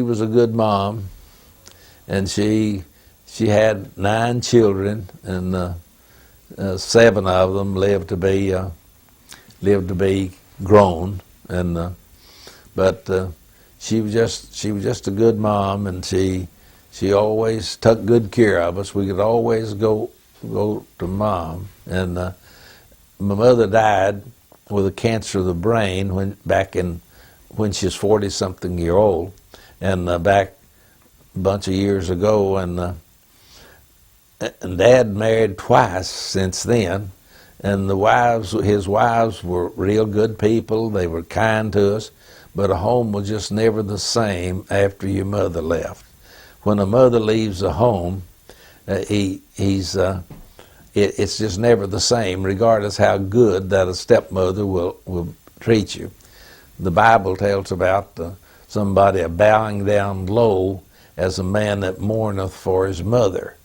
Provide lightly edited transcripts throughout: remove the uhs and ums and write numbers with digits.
was a good mom, and she had 9 children, and 7 of them lived to be grown, and but she was just a good mom, and she always took good care of us. We could always go to Mom, and my mother died with a cancer of the brain when she was 40-something year old, and back a bunch of years ago, and Dad married twice since then, and his wives were real good people. They were kind to us, but a home was just never the same after your mother left. When a mother leaves a home, it's just never the same, regardless how good that a stepmother will treat you. The Bible tells about somebody bowing down low as a man that mourneth for his mother,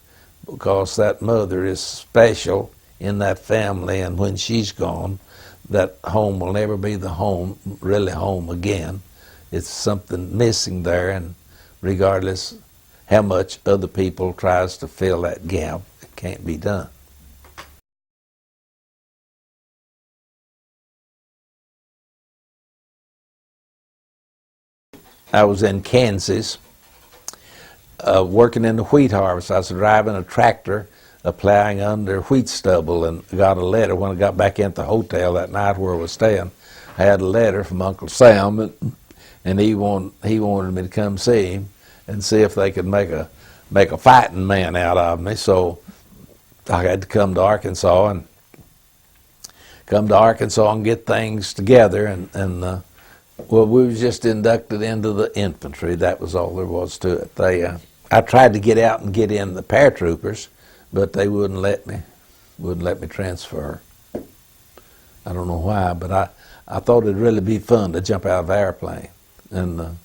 because that mother is special in that family, and when she's gone, that home will never be the home, really home again. It's something missing there, and regardless how much other people tries to fill that gap, it can't be done. I was in Kansas working in the wheat harvest. I was driving a tractor plowing under wheat stubble, and got a letter when I got back into the hotel that night where I was staying. I had a letter from Uncle Sam, and he wanted me to come see him and see if they could make a fighting man out of me. So I had to come to Arkansas and get things together, and well, we was just inducted into the infantry. That was all there was to it. I tried to get out and get in the paratroopers, but they wouldn't let me transfer. I don't know why, but I thought it'd really be fun to jump out of an airplane, and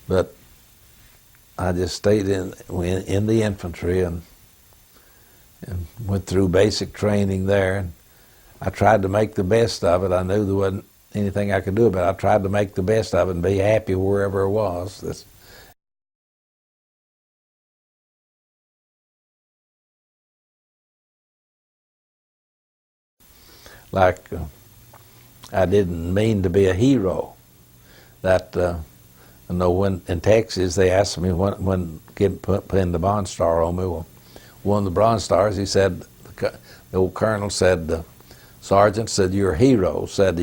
but I just stayed in the infantry and went through basic training there. And I tried to make the best of it. I knew there wasn't anything I could do about it. I tried to make the best of it and be happy wherever I was. I didn't mean to be a hero. That I know when in Texas they asked me when putting the Bronze Star on me. Well, one of the Bronze Stars, he said, the old colonel said, Sergeant said, "You're a hero." Said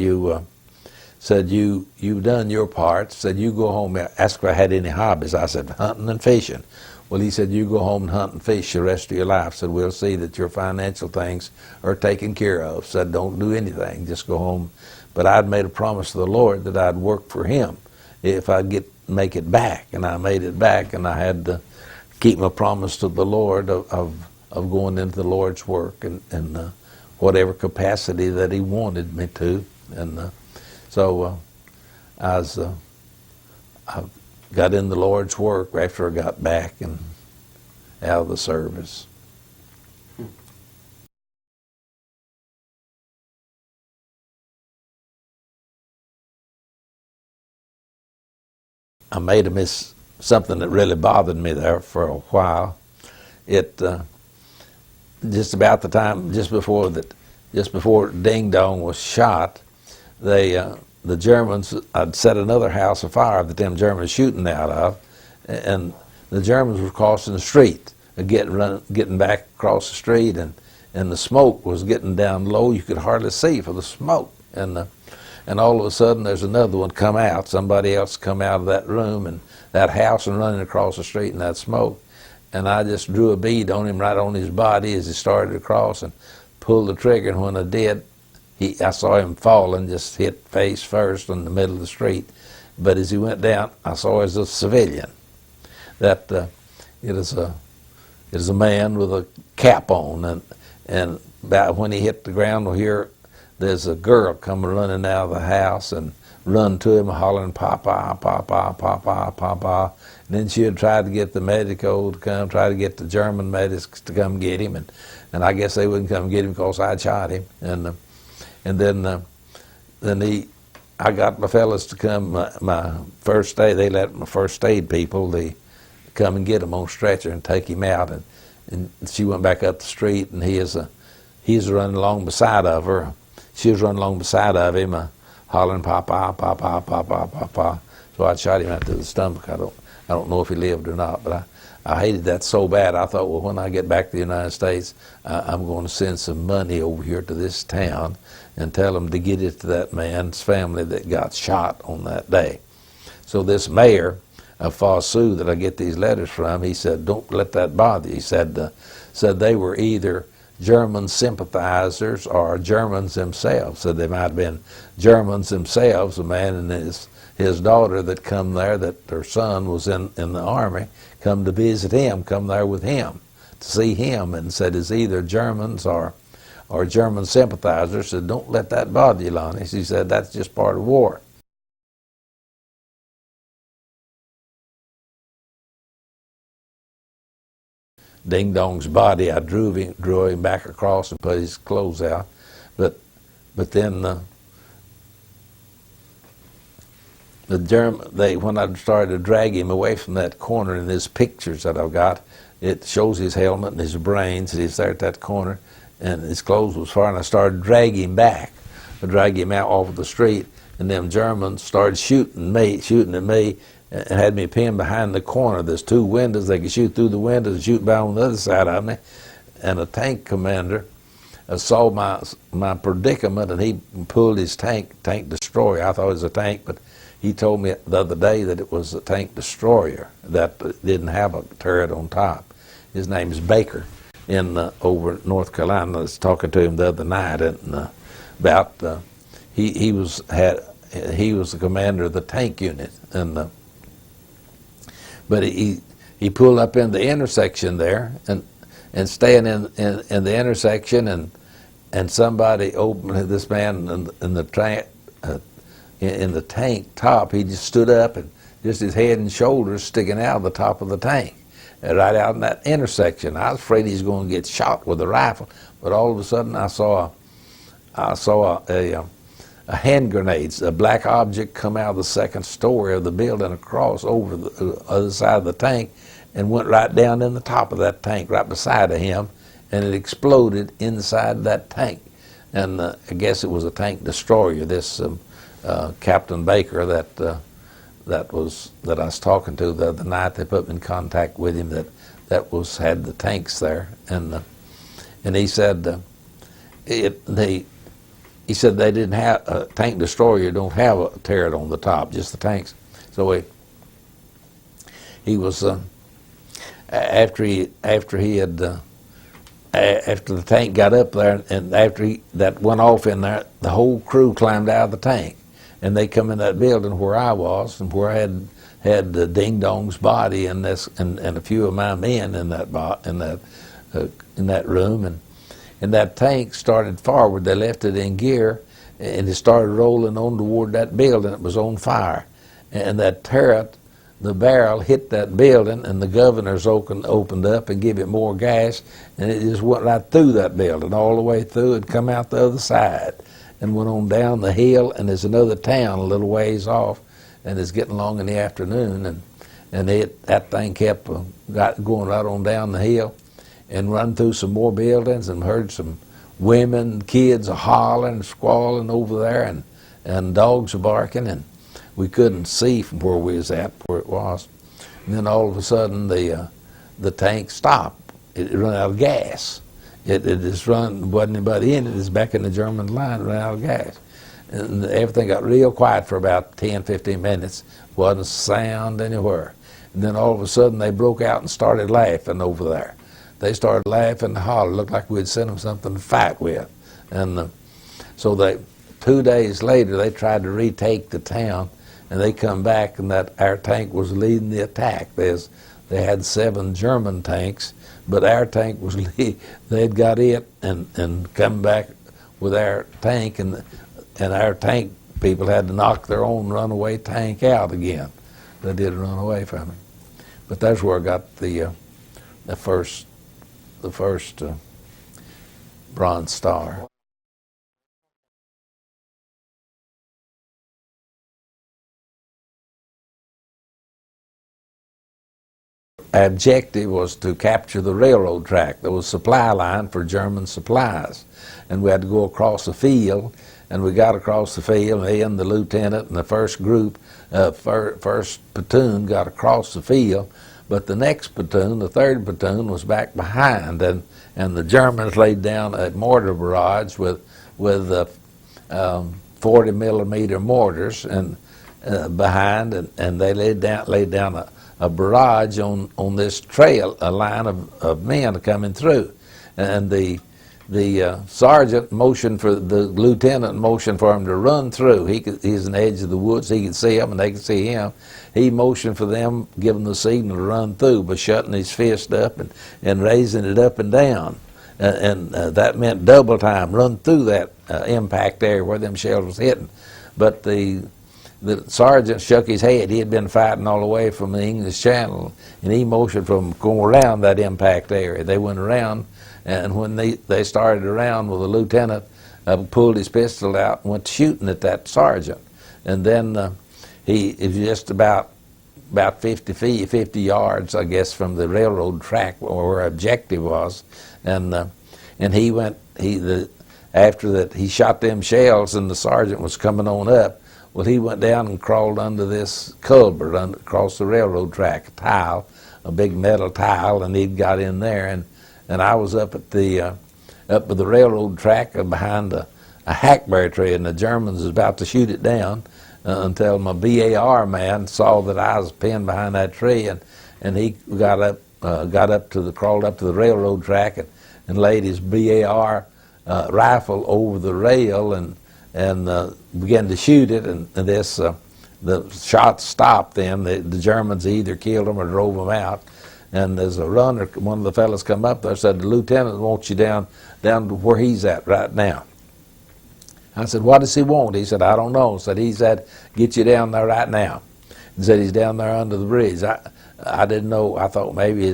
you've done your part. Said you go home. Asked if I had any hobbies. I said hunting and fishing. Well, he said, you go home and hunt and fish the rest of your life. Said, we'll see that your financial things are taken care of. Said, don't do anything, just go home. But I'd made a promise to the Lord that I'd work for him if I'd make it back. And I made it back, and I had to keep my promise to the Lord of going into the Lord's work and whatever capacity that he wanted me to. And so I got in the Lord's work after I got back and out of the service. I made a something that really bothered me there for a while. It just about the time just before Ding Dong was shot, the Germans had set another house afire that them Germans shooting out of, and the Germans were crossing the street, getting back across the street, and the smoke was getting down low. You could hardly see for the smoke, and all of a sudden there's another one come out. Somebody else come out of that room and that house and running across the street in that smoke, and I just drew a bead on him right on his body as he started to cross and pulled the trigger, and when I did, I saw him fall and just hit face first in the middle of the street. But as he went down, I saw as a civilian that it is a man with a cap on, and about when he hit the ground, we'll hear there's a girl coming running out of the house and run to him hollering, "Papa, Papa, Papa, Papa." And then she had tried to get the medico to come, try to get the German medics to come get him, and I guess they wouldn't come get him because I'd shot him. And then I got my fellas to come, my first aid, they let my first aid people, they come and get him on stretcher and take him out. And she went back up the street, and he was running along beside of her. She was running along beside of him, hollering, "Papa, Papa, Papa, Papa." So I shot him out to the stomach. I don't know if he lived or not, but I hated that so bad. I thought, well, when I get back to the United States, I'm going to send some money over here to this town and tell them to get it to that man's family that got shot on that day. So this mayor of Fossou that I get these letters from, he said, "Don't let that bother you." He said they were either German sympathizers or Germans themselves. Said they might have been Germans themselves, a man and his daughter that come there, that their son was in the army, come to visit him, come there with him to see him, and said it's either Germans or German sympathizers. Said, "Don't let that bother you, Lawnie." She said, "That's just part of war." Ding Dong's body, I drew him back across and put his clothes out, but then when I started to drag him away from that corner in his pictures that I've got, it shows his helmet and his brains, and he's there at that corner, and his clothes was far, and I started dragging him back. I dragged him out off of the street, and them Germans started shooting at me, and had me pinned behind the corner. There's two windows. They could shoot through the windows and shoot by on the other side of me. And a tank commander saw my predicament, and he pulled his tank destroyer. I thought it was a tank, but he told me the other day that it was a tank destroyer that didn't have a turret on top. His name is Baker over North Carolina. I was talking to him the other night and he was the commander of the tank unit, but he pulled up in the intersection there and staying in the intersection, and somebody opened this man in the tank top. He just stood up, and just his head and shoulders sticking out of the top of the tank, right out in that intersection. I was afraid he was going to get shot with a rifle, but all of a sudden I saw a hand grenade, a black object come out of the second story of the building across over the other side of the tank and went right down in the top of that tank, right beside of him, and it exploded inside that tank. And I guess it was a tank destroyer. This Captain Baker that I was talking to the other night, they put me in contact with him that had the tanks there, and he said he said they didn't have a tank destroyer, don't have a turret on the top, just the tanks. So he was after the tank got up there, and after that went off in there, the whole crew climbed out of the tank, and they come in that building where I was and where I had Ding Dong's body and a few of my men in that room, and that tank started forward. They left it in gear, and it started rolling on toward that building. It was on fire. And that turret, the barrel hit that building, and the governor's opened up and gave it more gas, and it just went right through that building, all the way through, and come out the other side, and went on down the hill, and there's another town a little ways off, and it's getting along in the afternoon, and that thing kept going right on down the hill, and run through some more buildings, and heard some women, kids hollering and squalling over there, and dogs are barking, and we couldn't see from where we was at, where it was. And then all of a sudden the tank stopped. It ran out of gas. It just wasn't anybody in it. It's back in the German line, ran out of gas. And everything got real quiet for about 10, 15 minutes. Wasn't a sound anywhere. And then all of a sudden they broke out and started laughing over there. They started laughing and hollering. Looked like we'd sent them something to fight with. And so 2 days later, they tried to retake the town, and they come back, and that our tank was leading the attack. They had 7 German tanks, but our tank was they'd got it and come back with our tank, and our tank people had to knock their own runaway tank out again. They did run away from it. But that's where I got the first Bronze Star. objective was to capture the railroad track. There was a supply line for German supplies, and we had to go across the field. And we got across the field, me and the lieutenant and the first group, first platoon got across the field, but the next platoon, the third platoon, was back behind, and the Germans laid down a mortar barrage with 40 millimeter mortars and behind, and they laid down a barrage on this trail, a line of men coming through, and the sergeant motioned for the lieutenant, motioned for him to run through. He's in the edge of the woods. He could see them and they could see him. He motioned for them, giving the signal to run through by shutting his fist up and raising it up and down. And that meant double time, run through that impact area where them shells was hitting. But the sergeant shook his head. He had been fighting all the way from the English Channel, and he motioned for them to go around that impact area. They went around. And when they started around, well, the lieutenant pulled his pistol out and went shooting at that sergeant. And then it was just about 50 yards, I guess, from the railroad track where our objective was. And he went, after that, he shot them shells and the sergeant was coming on up. Well, he went down and crawled under this culvert across the railroad track, a big metal tile, and he'd got in there. And I was up at the railroad track behind a hackberry tree, and the Germans was about to shoot it down until my BAR man saw that I was pinned behind that tree, and he crawled up to the railroad track and laid his BAR rifle over the rail and began to shoot it, and the shots stopped. Then the Germans either killed him or drove him out. And as a runner, one of the fellas come up there and said, the lieutenant wants you down to where he's at right now. I said, what does he want? He said, I don't know. He said, he said, get you down there right now. He said, he's down there under the bridge. I didn't know. I thought maybe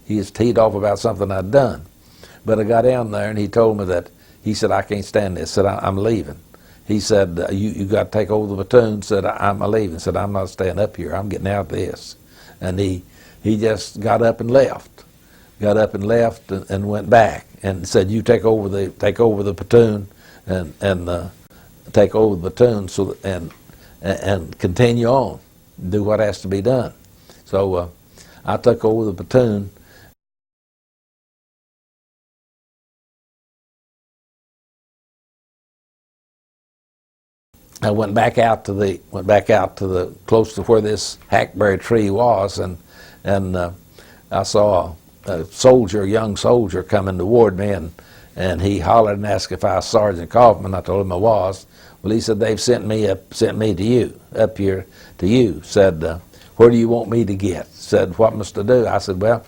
he was teed off about something I'd done. But I got down there and he told me that, he said, I can't stand this. He said, I'm leaving. He said, you got to take over the platoon. Said, I'm leaving. Said, I'm not staying up here. I'm getting out of this. And he just got up and left. And went back and said, "You take over the platoon and take over the platoon and continue on, do what has to be done." So I took over the platoon. I went back out to the close to where this hackberry tree was, and I saw a young soldier coming toward me, and he hollered and asked if I was Sergeant Coffman. I told him I was. Well, he said, they've sent me to you, up here to you. Said, where do you want me to get? Said, what must I do? I said, well,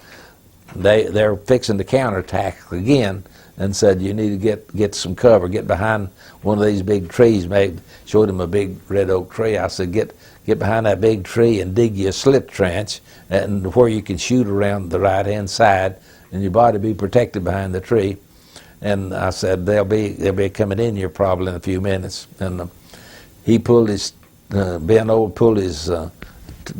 they're fixing to counterattack again, and said, you need to get some cover, get behind one of these big trees. Showed him a big red oak tree. I said, get behind that big tree and dig you a slip trench, and where you can shoot around the right-hand side, and your body be protected behind the tree. And I said, they'll be coming in here probably in a few minutes. And he pulled his bent over, pulled his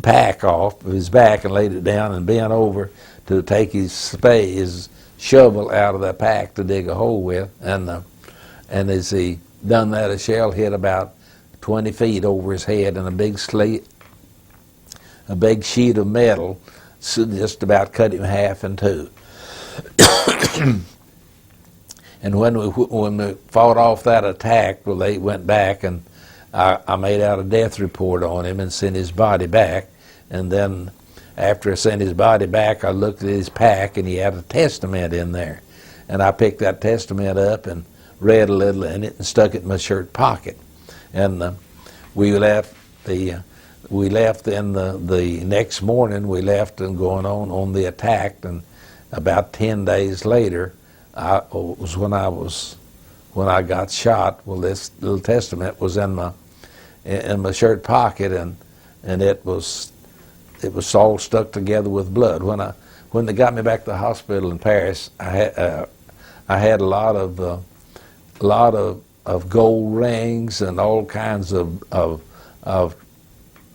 pack off of his back and laid it down, and bent over to take his shovel out of that pack to dig a hole with. And as he done that, a shell hit about 20 feet over his head, and a big sheet of metal just about cut him half in two. And when we fought off that attack, well, they went back, and I made out a death report on him and sent his body back. And then after I sent his body back, I looked at his pack, and he had a testament in there. And I picked that testament up and read a little in it and stuck it in my shirt pocket. And we left in the next morning. We left and going on the attack, and about 10 days later, was when I got shot. Well, this little testament was in my shirt pocket, and it was all stuck together with blood. When they got me back to the hospital in Paris, I had a lot of gold rings and all kinds of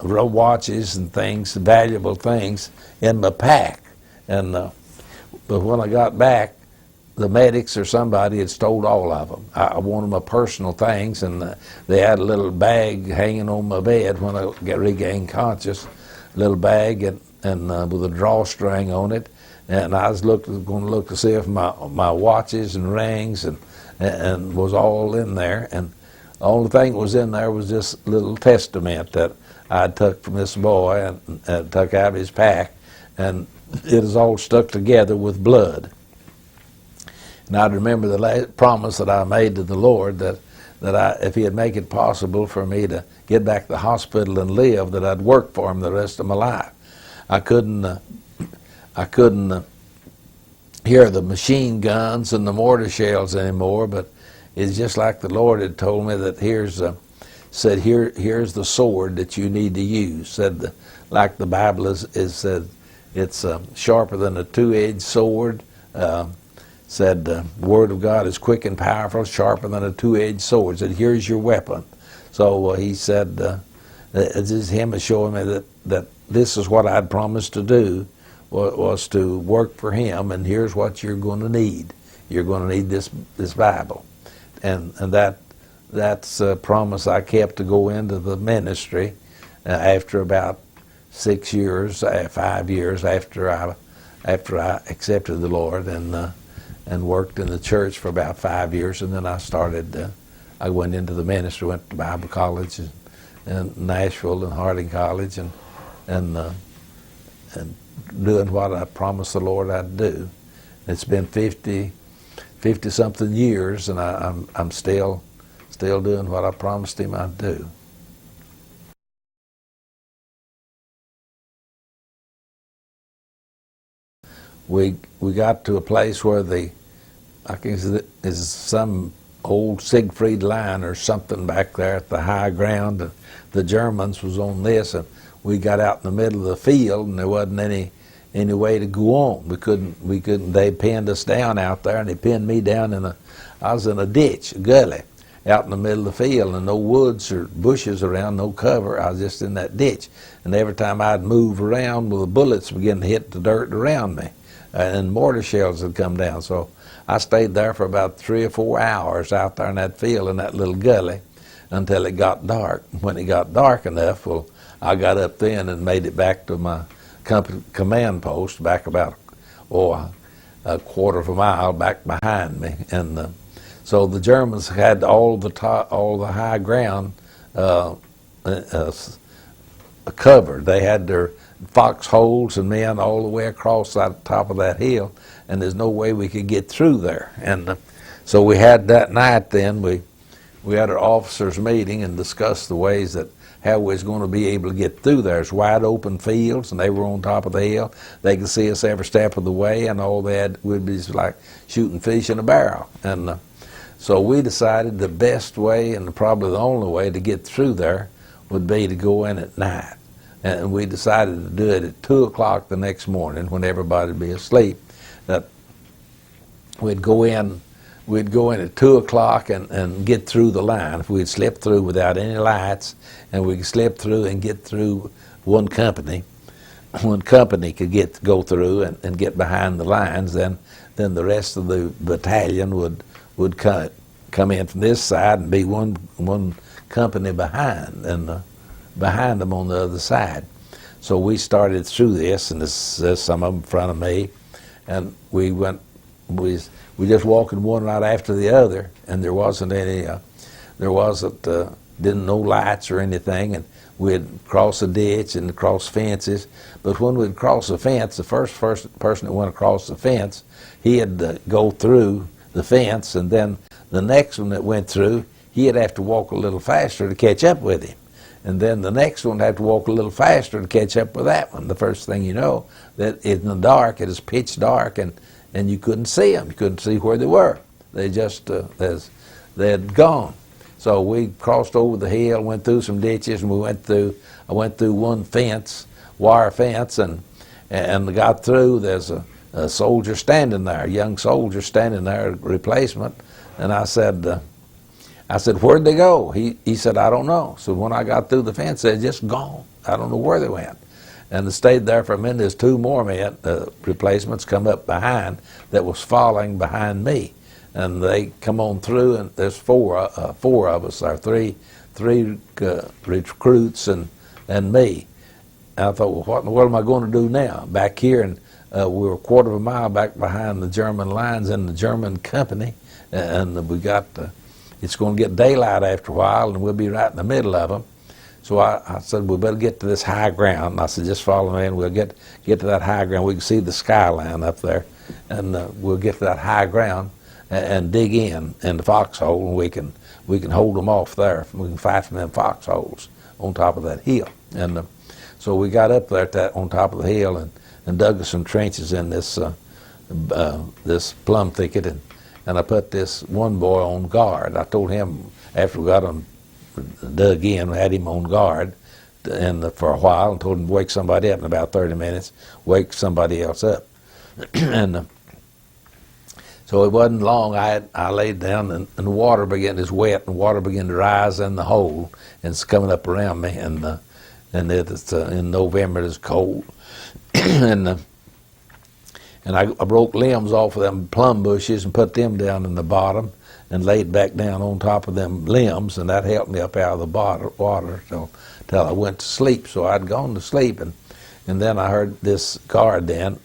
watches and things, valuable things in my pack. And but when I got back, the medics or somebody had stole all of them. I wanted my personal things, and they had a little bag hanging on my bed when I regained conscious, little bag and with a drawstring on it. And I was going to look to see if my watches and rings and was all in there. And the only thing that was in there was this little testament that I took from this boy and took out of his pack, and it is all stuck together with blood. And I remember the promise that I made to the Lord that if He'd make it possible for me to get back to the hospital and live, that I'd work for Him the rest of my life. I couldn't hear the machine guns and the mortar shells anymore, but it's just like the Lord had told me that here's the sword that you need to use. Like the Bible said, it's sharper than a two-edged sword. Said the Word of God is quick and powerful, sharper than a two-edged sword. Said, here's your weapon. So he said, it's just Him showing me that this is what I'd promised to do, was to work for Him, and here's what you're going to need. You're going to need this Bible. And that's a promise I kept to go into the ministry after about 6 years, 5 years after I accepted the Lord, and worked in the church for about 5 years, and then I went into the ministry, went to Bible college in Nashville and Harding College, and doing what I promised the Lord I'd do. It's been 50-something years, and I'm still doing what I promised Him I'd do. We got to a place where I guess is some old Siegfried line or something back there at the high ground, and the Germans was on this, and we got out in the middle of the field, and there wasn't any way to go on. We couldn't. They pinned us down out there, and they pinned me down I was in a ditch, a gully, out in the middle of the field, and no woods or bushes around, no cover. I was just in that ditch, and every time I'd move around, well, the bullets began to hit the dirt around me, and mortar shells had come down. So I stayed there for about 3 or 4 hours out there in that field, in that little gully, until it got dark. When it got dark enough, well, I got up then and made it back to my command post, back about a quarter of a mile back behind me. And so the Germans had all the high ground covered. They had their foxholes and men all the way across the top of that hill, and there's no way we could get through there. And so we had that night then, we had our officers meeting and discussed the ways that how we was going to be able to get through there. It's wide open fields, and they were on top of the hill. They could see us every step of the way, and all they had would be like shooting fish in a barrel. And so we decided the best way, and probably the only way to get through there, would be to go in at night. And we decided to do it at 2 o'clock the next morning when everybody would be asleep. That we'd go in at 2 o'clock and get through the line. If we'd slip through without any lights, and we could slip through and get through one company could go through and get behind the lines, then the rest of the battalion would come in from this side and be one company behind, and behind them on the other side. So we started through this, and there's some of them in front of me, and we just walking one right after the other, and there wasn't no lights or anything, and we'd cross a ditch and cross fences. But when we'd cross a fence, the first person that went across the fence, he had to go through the fence, and then the next one that went through, he'd have to walk a little faster to catch up with him. And then the next one had to walk a little faster to catch up with that one. The first thing you know, that in the dark, it is pitch dark, and you couldn't see them. You couldn't see where they were. They just, they had gone. So we crossed over the hill, went through some ditches, and I went through one fence, wire fence, and got through. There's a soldier standing there, a young soldier standing there, a replacement. And I said, where'd they go? He said, I don't know. So when I got through the fence, they'd just gone. I don't know where they went. and stayed there for a minute. There's two more men, replacements, come up behind that was falling behind me, and they come on through, and there's four of us, or three recruits and me. And I thought, well, what in the world am I going to do now? Back here, and we were a quarter of a mile back behind the German lines in the German company, and we got, it's going to get daylight after a while, and we'll be right in the middle of them. So I said, we better get to this high ground. And I said, just follow me, and we'll get to that high ground. We can see the skyline up there, and we'll get to that high ground and dig in the foxhole, and we can hold them off there. We can fight from them foxholes on top of that hill. And so we got up there on top of the hill and dug us some trenches in this this plum thicket, and I put this one boy on guard. I told him after we got him dug in, had him on guard for a while, and told him to wake somebody up in about 30 minutes, wake somebody else up. And so it wasn't long. I laid down, and the water began, it's wet, and water began to rise in the hole, and it's coming up around me, and it's in November, it's cold. And I broke limbs off of them plum bushes and put them down in the bottom and laid back down on top of them limbs, and that helped me up out of the water till I went to sleep. So I'd gone to sleep, and then I heard this guard then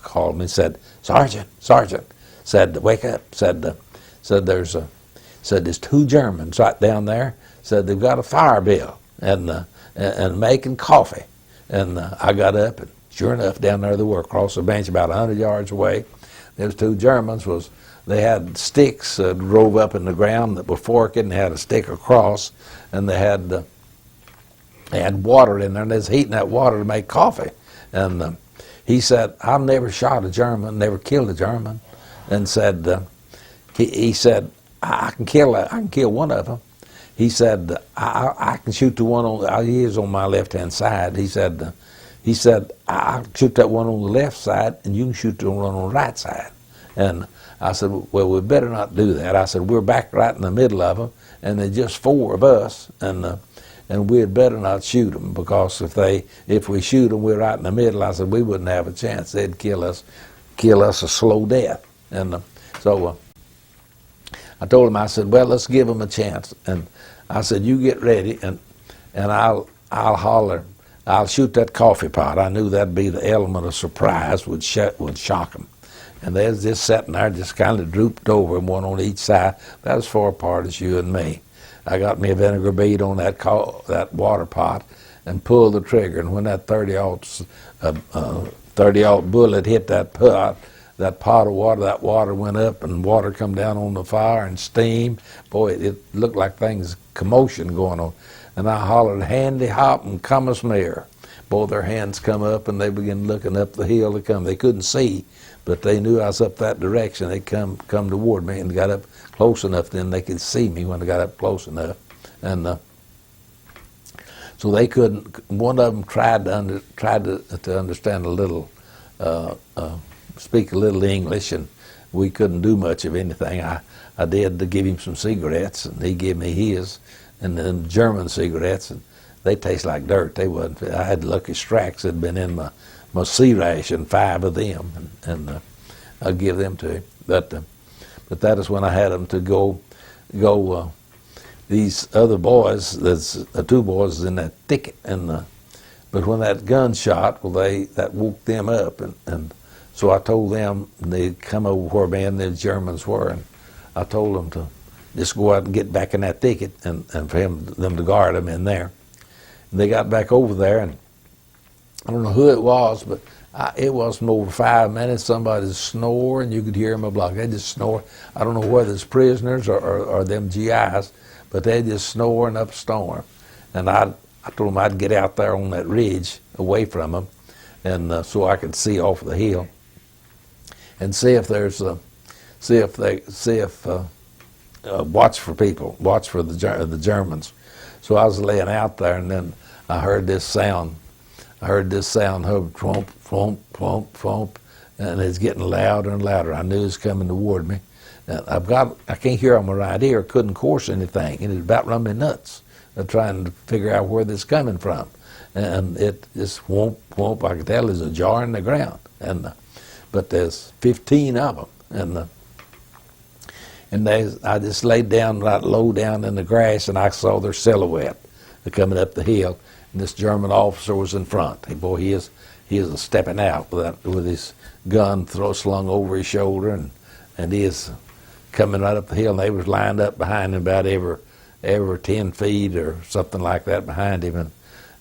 called me and said, Sergeant, said, wake up, said there's two Germans right down there, said they've got a fire bill and making coffee. And I got up, and sure enough, down there they were, across the bench about 100 yards away. Those two Germans they had sticks drove up in the ground that were forking, and they had a stick across, and they had water in there, and they was heating that water to make coffee. And he said, I've never shot a German, never killed a German, and said, he said, I can kill one of them. He said, I can shoot the one he is on my left-hand side. He said, I'll shoot that one on the left side, and you can shoot the one on the right side. And I said, well, we better not do that. I said, we're back right in the middle of them, and there's just four of us, and we had better not shoot them, because if we shoot them, we're right in the middle. I said, we wouldn't have a chance. They'd kill us a slow death. And so I told him, I said, well, let's give them a chance. And I said, you get ready, and I'll holler. I'll shoot that coffee pot. I knew that'd be the element of surprise would shock them. And they was just sitting there, just kind of drooped over, one on each side. About as far apart as you and me. I got me a vinegar bead on that water pot and pulled the trigger. And when that 30-aught bullet hit that pot of water, that water went up, and water come down on the fire and steam. Boy, it looked like things, commotion going on. And I hollered, handy hop and come us near. Both their hands come up, and they began looking up the hill to come. They couldn't see, but they knew I was up that direction. They come toward me and got up close enough, then they could see me when they got up close enough. And so they couldn't, one of them tried to understand a little, speak a little English, and we couldn't do much of anything. I did to give him some cigarettes, and he gave me his, and then German cigarettes, and they taste like dirt. They wasn't. I had Lucky Strikes that had been in my sea ration, 5 of them, and I'll give them to him. But that is when I had them to go. These other boys, there's 2 boys in that thicket, but when that gun shot, well, that woke them up, and so I told them they'd come over where me and the Germans were, and I told them to just go out and get back in that thicket, and for them to guard them in there. And they got back over there, and I don't know who it was, but it wasn't over 5 minutes. Somebody snoring, you could hear them a block. They just snore. I don't know whether it's prisoners or them GIs, but they just snoring up a storm. And I told them I'd get out there on that ridge away from them, and so I could see off the hill, and see if watch for people, watch for the Germans. So I was laying out there, and then I heard this sound. Thump, thump, thump, thump, and it's getting louder and louder. I knew it was coming toward me. I can't hear on my right ear, couldn't course anything, and it about run me nuts trying to figure out where this is coming from. and it just whoomp, whoomp. I could tell there's a jar in the ground, but there's 15 of them, and I just laid down right low down in the grass, and I saw their silhouette coming up the hill. And this German officer was in front. Boy, he is stepping out with his gun slung over his shoulder, and he is coming right up the hill. And they was lined up behind him about every 10 feet or something like that behind him,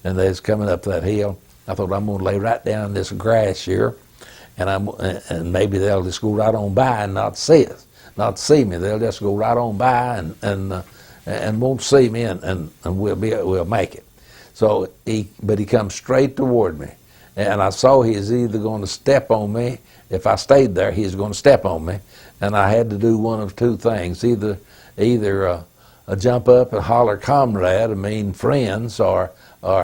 and they was coming up that hill. I thought, I'm going to lay right down in this grass here, and maybe they'll just go right on by and not see us, not see me. They'll just go right on by and won't see me, and we'll make it. So he comes straight toward me, and I saw he was either going to step on me. If I stayed there, he was going to step on me, and I had to do one of two things: either jump up and holler "comrade," I mean friends, or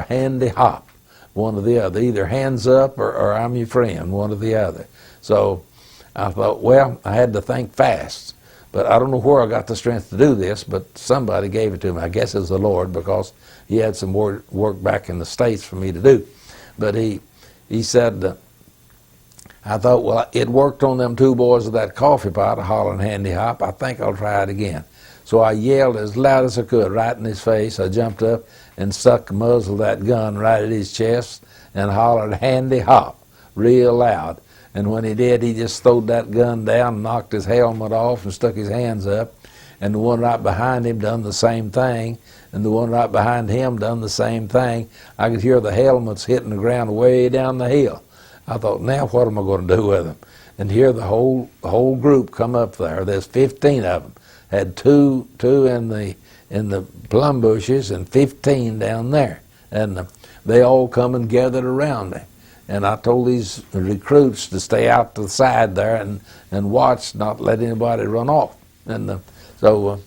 handy hop, one or the other. Either hands up or I'm your friend, one or the other. So I thought, well, I had to think fast. But I don't know where I got the strength to do this, but somebody gave it to me. I guess it was the Lord, because he had some work back in the States for me to do. But he said, I thought, well, it worked on them two boys with that coffee pot, a hollering handy hop. I think I'll try it again. So I yelled as loud as I could right in his face. I jumped up and stuck the muzzle of that gun right at his chest and hollered handy hop real loud. And when he did, he just throwed that gun down, knocked his helmet off, and stuck his hands up. And the one right behind him done the same thing, and the one right behind him done the same thing. I could hear the helmets hitting the ground way down the hill. I thought, now what am I going to do with them? And here the whole group come up there. There's 15 of them. Had two in the plum bushes and 15 down there, and they all come and gathered around me. And I told these recruits to stay out to the side there and watch, not let anybody run off. And so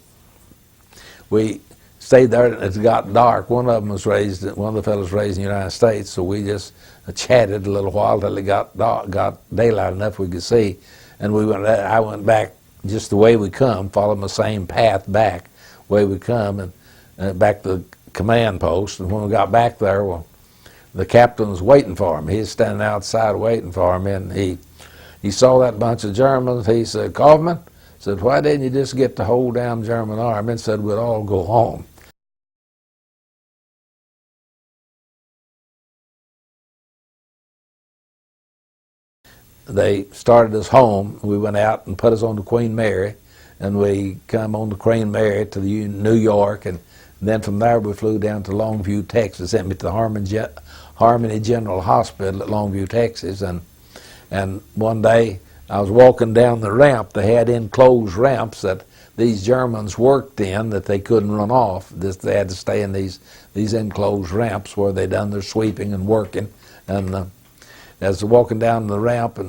we stayed there, and it got dark. One of the fellows raised in the United States, so we just chatted a little while till it got dark, got daylight enough we could see. And I went back just the way we come, following the same path back, way we come, and back to the command post. And when we got back there, well, the captain was waiting for him. He was standing outside waiting for him, and he saw that bunch of Germans. He said, Coffman, said, why didn't you just get the whole damn German army? And said, we'd all go home. They started us home. We went out and put us on the Queen Mary, and we come on the Queen Mary to New York, and then from there we flew down to Longview, Texas. Sent me to the Harmony General Hospital at Longview, Texas, and one day I was walking down the ramp. They had enclosed ramps that these Germans worked in that they couldn't run off. They had to stay in these enclosed ramps where they done their sweeping and working. And as I was walking down the ramp,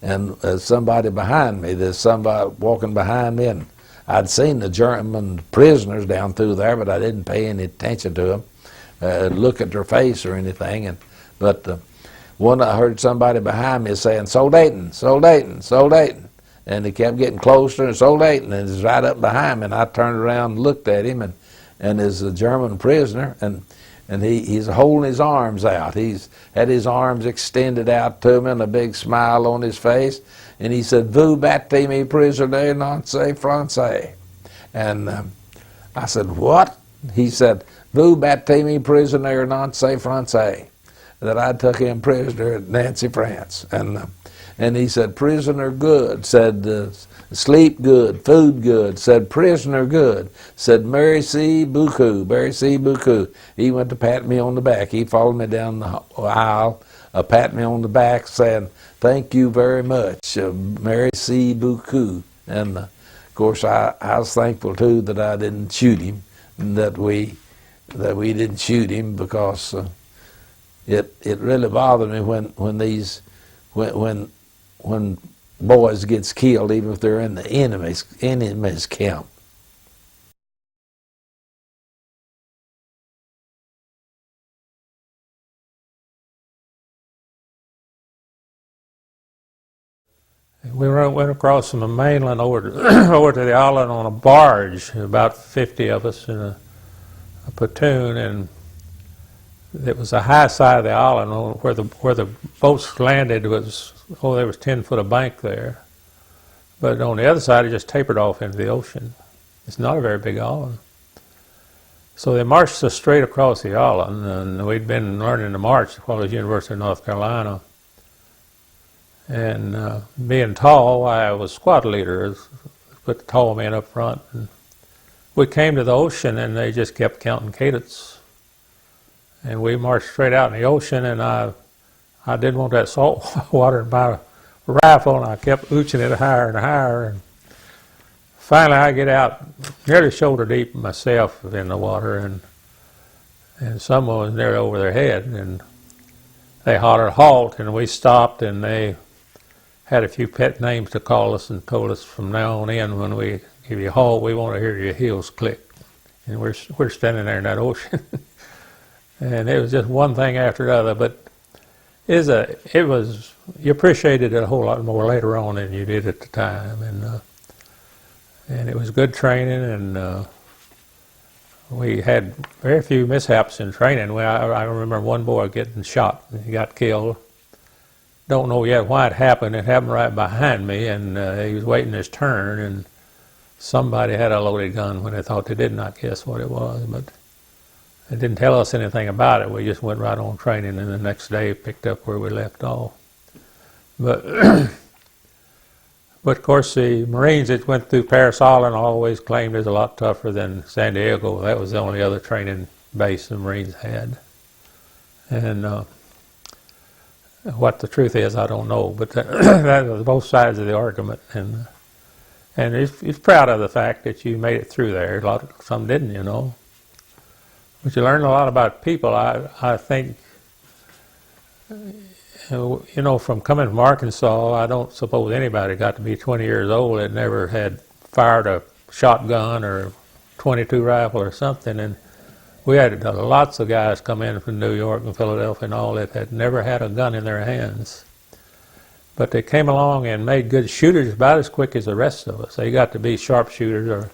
and somebody behind me, there's somebody walking behind me, and I'd seen the German prisoners down through there, but I didn't pay any attention to them, look at their face or anything. But I heard somebody behind me saying, Soldaten, Soldaten, Soldaten. And he kept getting closer, and Soldaten, and he's right up behind me. And I turned around and looked at him, and there's a German prisoner, and he's holding his arms out. He's had his arms extended out to me and a big smile on his face. And he said, Vous battez prisonnier, non c'est français. And I said, what? He said, Vous battez prisonnier, non c'est français. That I took him prisoner at Nancy, France. And he said, prisoner good. Said, sleep good, food good. Said, prisoner good. Said, merci beaucoup, merci beaucoup. He went to pat me on the back. He followed me down the aisle, pat me on the back, saying, thank you very much, merci beaucoup. And of course, I was thankful too that I didn't shoot him, and that we didn't shoot him, because it really bothered me when boys gets killed, even if they're in the enemy's camp. We went across from the mainland over to the island on a barge, about 50 of us in a platoon, and it was the high side of the island where the boats landed was, there was 10 foot of bank there. But on the other side, it just tapered off into the ocean. It's not a very big island. So they marched us straight across the island, and we'd been learning to march while I was at the University of North Carolina. And being tall, I was squad leader, put the tall men up front. And we came to the ocean, and they just kept counting cadets. And we marched straight out in the ocean, and I didn't want that salt water in my rifle, and I kept ooching it higher and higher. And finally, I get out nearly shoulder deep myself in the water, and someone was nearly over their head, and they hollered halt, and we stopped, and they had a few pet names to call us and told us from now on in, when we give you a halt, we want to hear your heels click. And we're standing there in that ocean. And it was just one thing after the other, but you appreciated it a whole lot more later on than you did at the time, and it was good training, and we had very few mishaps in training. I remember one boy getting shot, and he got killed. Don't know yet why it happened. It happened right behind me, and he was waiting his turn, and somebody had a loaded gun when they thought they did not guess what it was, but they didn't tell us anything about it. We just went right on training, and the next day picked up where we left off. But, but of course, the Marines that went through Paris Island always claimed it was a lot tougher than San Diego. That was the only other training base the Marines had. And what the truth is, I don't know. But that was both sides of the argument. And he's proud of the fact that you made it through there. Some didn't, you know. But you learn a lot about people. I think, you know, from coming from Arkansas, I don't suppose anybody got to be 20 years old that never had fired a shotgun or 22 rifle or something. And we had lots of guys come in from New York and Philadelphia and all that had never had a gun in their hands. But they came along and made good shooters about as quick as the rest of us. They got to be sharpshooters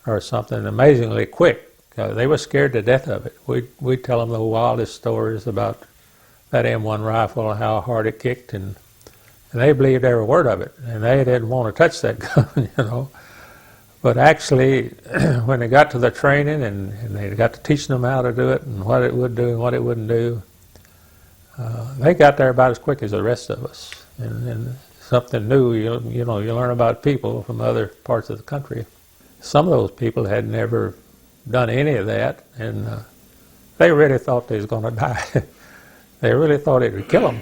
or something amazingly quick. They were scared to death of it. We'd tell them the wildest stories about that M1 rifle, how hard it kicked, and they believed every word of it. And they didn't want to touch that gun, you know. But actually, when they got to the training and they got to teaching them how to do it and what it would do and what it wouldn't do, they got there about as quick as the rest of us. And something new, you know, you learn about people from other parts of the country. Some of those people had never done any of that, and they really thought they was going to die. They really thought it would kill them,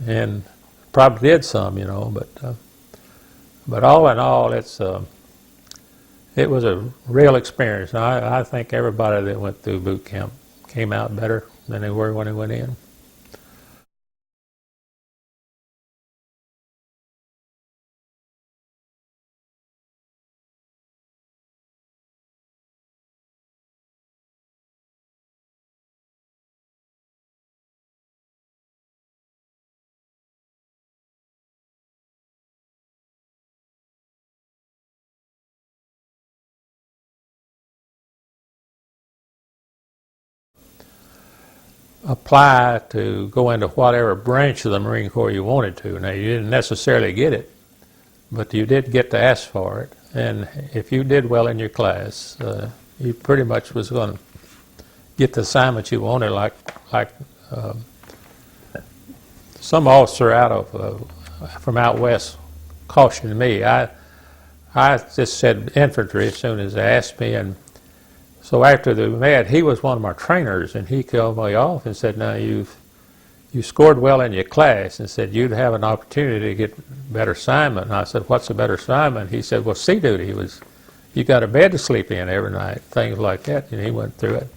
and probably did some, you know. But all in all, it was a real experience. I think everybody that went through boot camp came out better than they were when they went in. Apply to go into whatever branch of the Marine Corps you wanted to. Now, you didn't necessarily get it, but you did get to ask for it. And if you did well in your class, you pretty much was going to get the assignment you wanted. Like some officer from out west cautioned me. I just said infantry as soon as they asked me, and so after the med, he was one of my trainers, and he called me off and said, "Now you scored well in your class," and said you'd have an opportunity to get better assignment. And I said, "What's a better assignment?" He said, "Well, sea duty you got a bed to sleep in every night, things like that." And he went through it.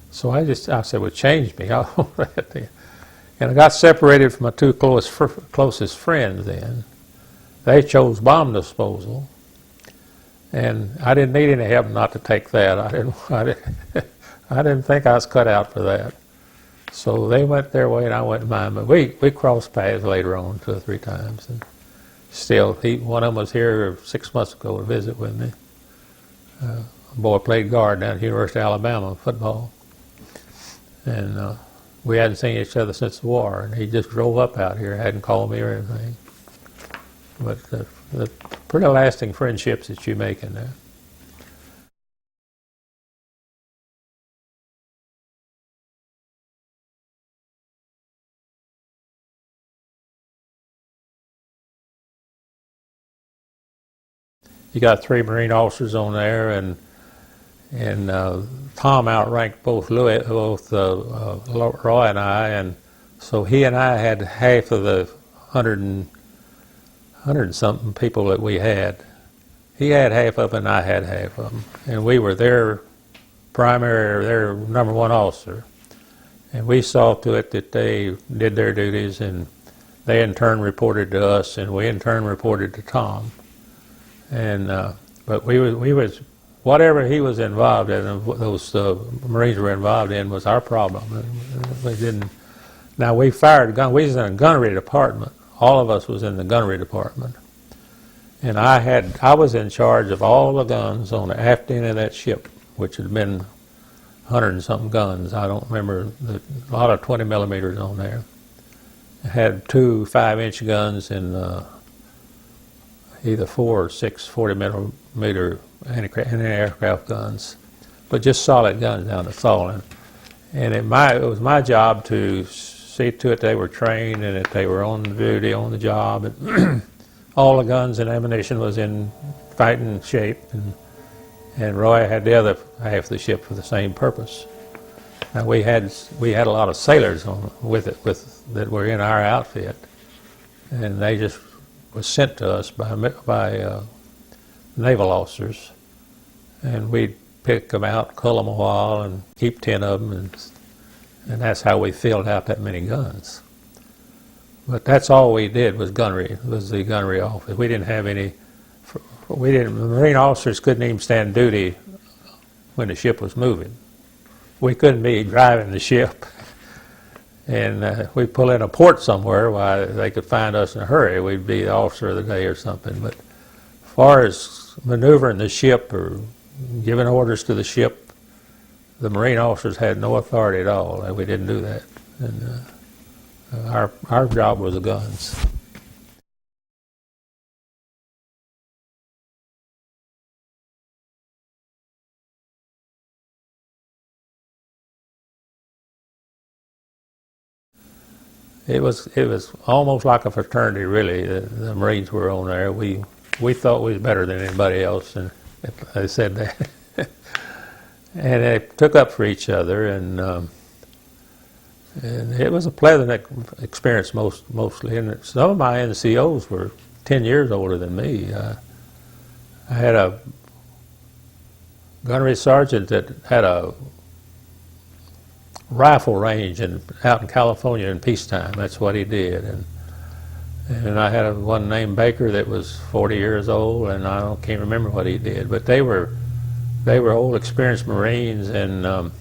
So I said, "Well, change me." And I got separated from my two closest friends. Then they chose bomb disposal. And I didn't need any help not to take that. I didn't think I was cut out for that. So they went their way and I went mine. But we crossed paths later on 2 or 3 times. And still, one of them was here 6 months ago to visit with me. A boy played guard down at the University of Alabama football. And we hadn't seen each other since the war, and he just drove up out here, hadn't called me or anything. But the pretty lasting friendships that you make in there. You got 3 Marine officers on there, and Tom outranked both Roy and I, and so he and I had half of the 100 and something people that we had. He had half of them, and I had half of them, and we were their primary, or their #1 officer, and we saw to it that they did their duties, and they in turn reported to us, and we in turn reported to Tom. And but we was whatever he was involved in, those Marines were involved in, was our problem. We didn't. Now we fired gun. We was in a gunnery department. All of us was in the gunnery department, and I was in charge of all the guns on the aft end of that ship, which had been 100 and something guns. I don't remember, a lot of 20 millimeters on there. It had 2 5-inch guns and either 4 or 6 40-millimeter anti-aircraft guns, but just solid guns down to Salem. And it was my job to see to it they were trained and that they were on duty, on the job. And all the guns and ammunition was in fighting shape, and Roy had the other half of the ship for the same purpose. Now we had a lot of sailors that were in our outfit, and they just was sent to us by naval officers, and we'd pick them out, cull them a while, and keep 10 of them, and that's how we filled out that many guns. But that's all we did was gunnery, was the gunnery office. We didn't have any. The Marine officers couldn't even stand duty when the ship was moving. We couldn't be driving the ship, and we'd pull in a port somewhere while they could find us in a hurry. We'd be the officer of the day or something. But as far as maneuvering the ship or giving orders to the ship, the Marine officers had no authority at all, and we didn't do that. And our job was the guns. It was almost like a fraternity, really. The Marines were on there. We thought we was better than anybody else, and they said that. And they took up for each other, and it was a pleasant experience mostly. And some of my NCOs were 10 years older than me. I had a gunnery sergeant that had a rifle range out in California in peacetime. That's what he did. And I had one named Baker that was 40 years old, and can't remember what he did. But they were old, experienced Marines, and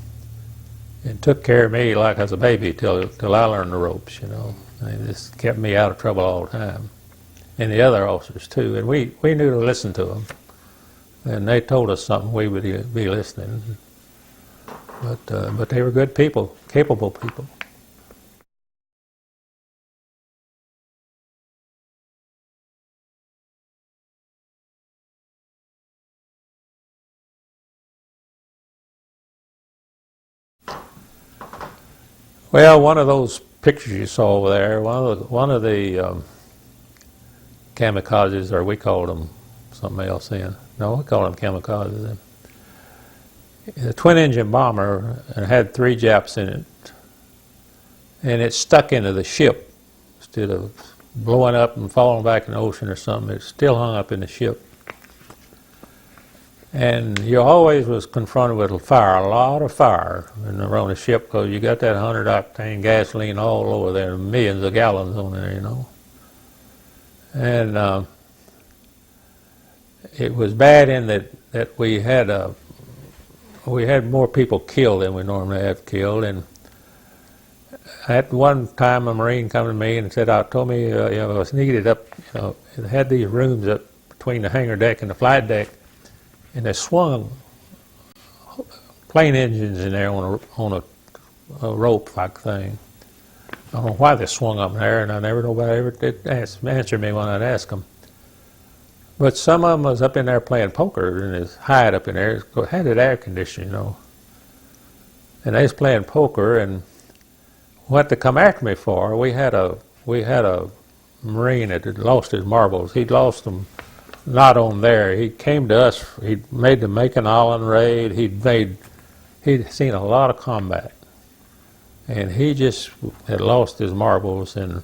took care of me like I was a baby till I learned the ropes. You know, they just kept me out of trouble all the time, and the other officers too. And we knew to listen to them, and they told us something, we would be listening. But they were good people, capable people. Well, one of those pictures you saw over there, one of the kamikazes, or we called them something else then. No, we called them kamikazes then. The twin-engine bomber had 3 Japs in it, and it stuck into the ship instead of blowing up and falling back in the ocean or something. It still hung up in the ship. And you always was confronted with fire, a lot of fire around the ship, because you got that 100-octane gasoline all over there, millions of gallons on there, you know. And it was bad in that we had more people killed than we normally have killed. And at one time, a Marine came to me and told me, I was needed up, it had these rooms up between the hangar deck and the flight deck, and they swung plane engines in there on a rope-like thing. I don't know why they swung up there, and nobody ever did answer me when I'd ask them. But some of them was up in there playing poker, and it's hide up in there. It had an air conditioner, you know. And they was playing poker, and what to come after me for? We had a Marine that had lost his marbles. He'd lost them not on there. He came to us. He'd made the Macon Island raid. He'd seen a lot of combat, and he just had lost his marbles, and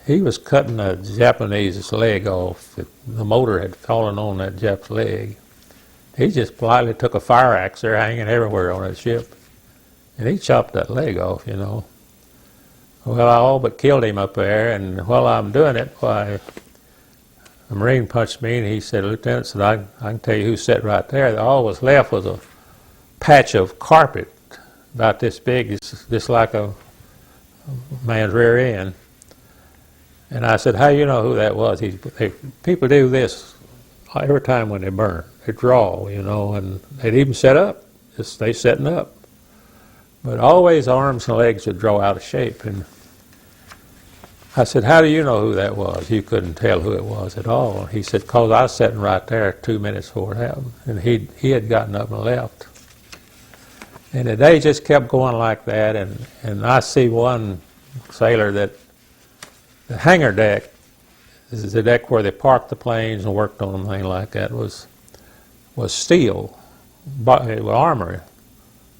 he was cutting a Japanese's leg off. The motor had fallen on that Jap's leg. He just politely took a fire axe there hanging everywhere on that ship, and he chopped that leg off, you know. Well, I all but killed him up there, and while I'm doing it, why, a Marine punched me, and he said, Lieutenant, said, I can tell you who sat right there. All was left was a patch of carpet about this big, it's just like a man's rear end. And I said, how do you know who that was? People do this every time when they burn. They draw, you know, and they'd even set up. Just stay setting up. But always arms and legs would draw out of shape. And I said, how do you know who that was? You couldn't tell who it was at all. He said, because I was sitting right there 2 minutes before it happened. And he had gotten up and left. And the day just kept going like that. And I see one sailor that the hangar deck, this is the deck where they parked the planes and worked on them, things like that, was steel, armor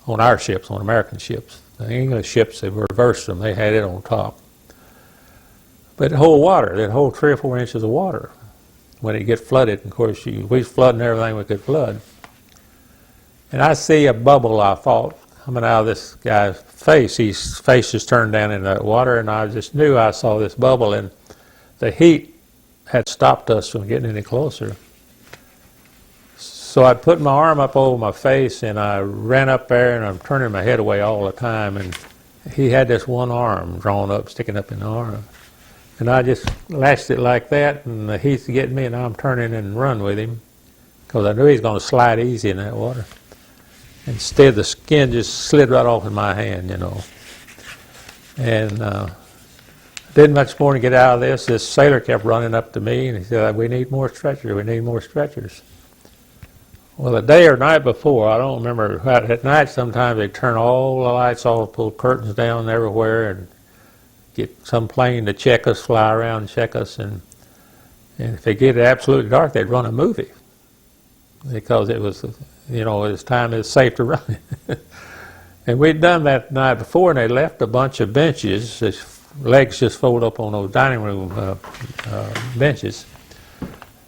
on our ships, on American ships. The English ships, they reversed them, they had it on top. But it hold water, it hold 3 or 4 inches of water when it get flooded. Of course, we was flooding everything we could flood. And I see a bubble, I thought, coming out of this guy's face. His face just turned down in that water, and I just knew I saw this bubble, and the heat had stopped us from getting any closer. So I put my arm up over my face, and I ran up there, and I'm turning my head away all the time, and he had this one arm drawn up, sticking up in the arm. And I just lashed it like that, and the heat's getting me, and I'm turning and run with him, because I knew he was going to slide easy in that water. Instead, the skin just slid right off in my hand, you know. And didn't much more to get out of this. This sailor kept running up to me, and he said, we need more stretchers, we need more stretchers. Well, the day or night before, I don't remember, at night sometimes they turn all the lights off, pull curtains down everywhere, and get some plane to check us, fly around and check us. And if they get it absolutely dark, they'd run a movie, because it was, you know, it was time, it was safe to run it. And we'd done that the night before, and they left a bunch of benches, legs just fold up on those dining room benches.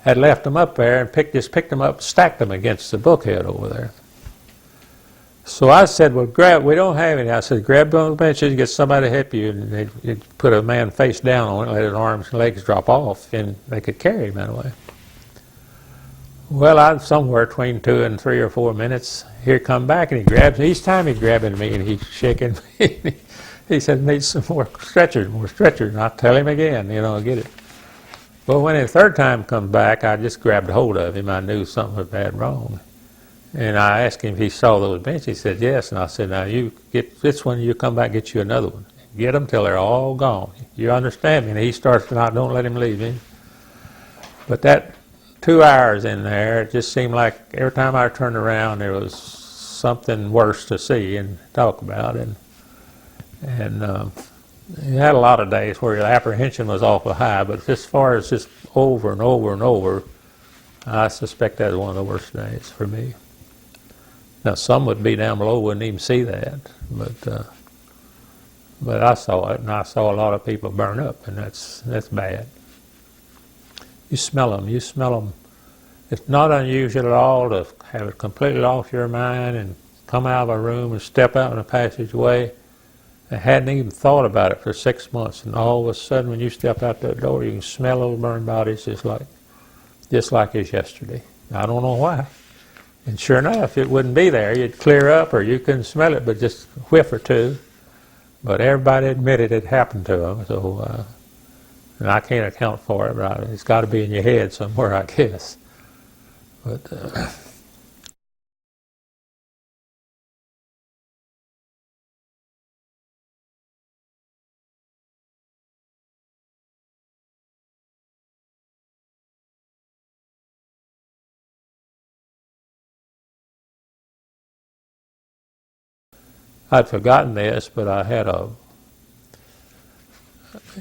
Had left them up there and just picked them up, stacked them against the bulkhead over there. So I said, well, we don't have any. I said, grab one of the benches, get somebody to help you. And they'd put a man face down on it, let his arms and legs drop off, and they could carry him that way. Well, I'm somewhere between 2 and 3 or 4 minutes. Here come back, and he grabs me. Each time he's grabbing me, and he's shaking me. He said, need some more stretchers. And I tell him again, you know, get it. Well, when the third time comes back, I just grabbed hold of him. I knew something was bad wrong. And I asked him if he saw those benches. He said, yes. And I said, now you get this one, you come back, get you another one. Get them till they're all gone. You understand me? And he starts to not, don't let him leave him. But that 2 hours in there, it just seemed like every time I turned around, there was something worse to see and talk about. And you had a lot of days where the apprehension was awful high, but as far as just over and over and over, I suspect that was one of the worst days for me. Now, some would be down below, wouldn't even see that, but I saw it, and I saw a lot of people burn up, and that's bad. You smell them. It's not unusual at all to have it completely off your mind and come out of a room and step out in a passageway. I hadn't even thought about it for 6 months, and all of a sudden when you step out that door, you can smell those burned bodies just like it's yesterday. I don't know why. And sure enough, it wouldn't be there. You'd clear up, or you couldn't smell it, but just a whiff or two. But everybody admitted it happened to them, so and I can't account for it, but it's got to be in your head somewhere, I guess. But I'd forgotten this, but I had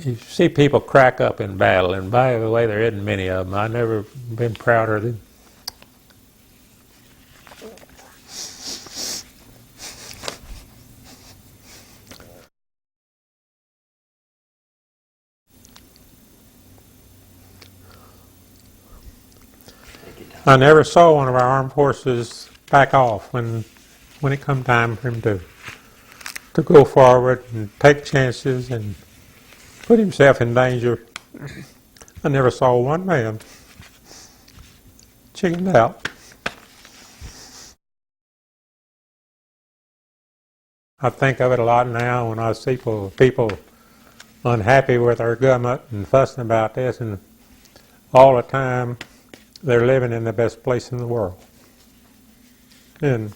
you see people crack up in battle, and by the way, there isn't many of them. I've never been prouder than. I never saw one of our armed forces back off when it come time for him to go forward and take chances and put himself in danger. I never saw one man chickened out. I think of it a lot now when I see people unhappy with our government and fussing about this, and all the time they're living in the best place in the world. And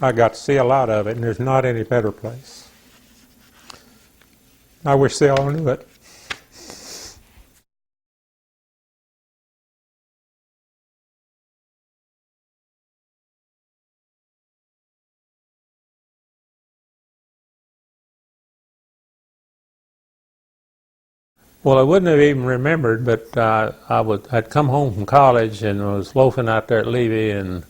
I got to see a lot of it, and there's not any better place. I wish they all knew it. Well, I wouldn't have even remembered, but I'd come home from college and was loafing out there at Levy, and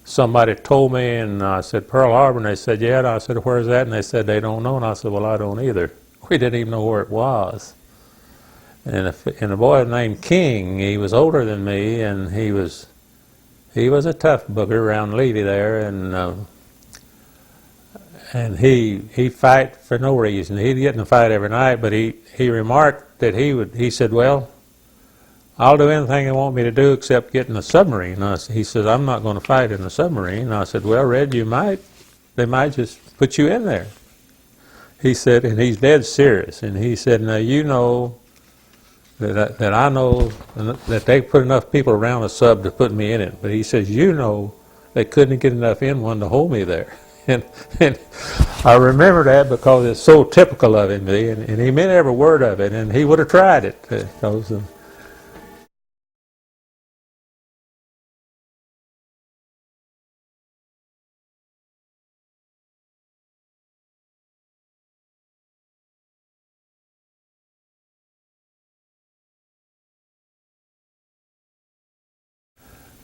somebody told me, and I said, Pearl Harbor, and they said, yeah, and I said, where's that? And they said, they don't know, and I said, well, I don't either. We didn't even know where it was. And a boy named King, he was older than me, and he was a tough booger around Levy there, and he fight for no reason. He'd get in a fight every night, but he remarked that he said, well, I'll do anything they want me to do except get in a submarine. He says, I'm not going to fight in a submarine. And I said, well, Red, you might. They might just put you in there. He said, and he's dead serious, and he said, now you know that I know that they put enough people around a sub to put me in it, but he says, you know, they couldn't get enough in one to hold me there. And I remember that because it's so typical of him, and he meant every word of it, and he would have tried it.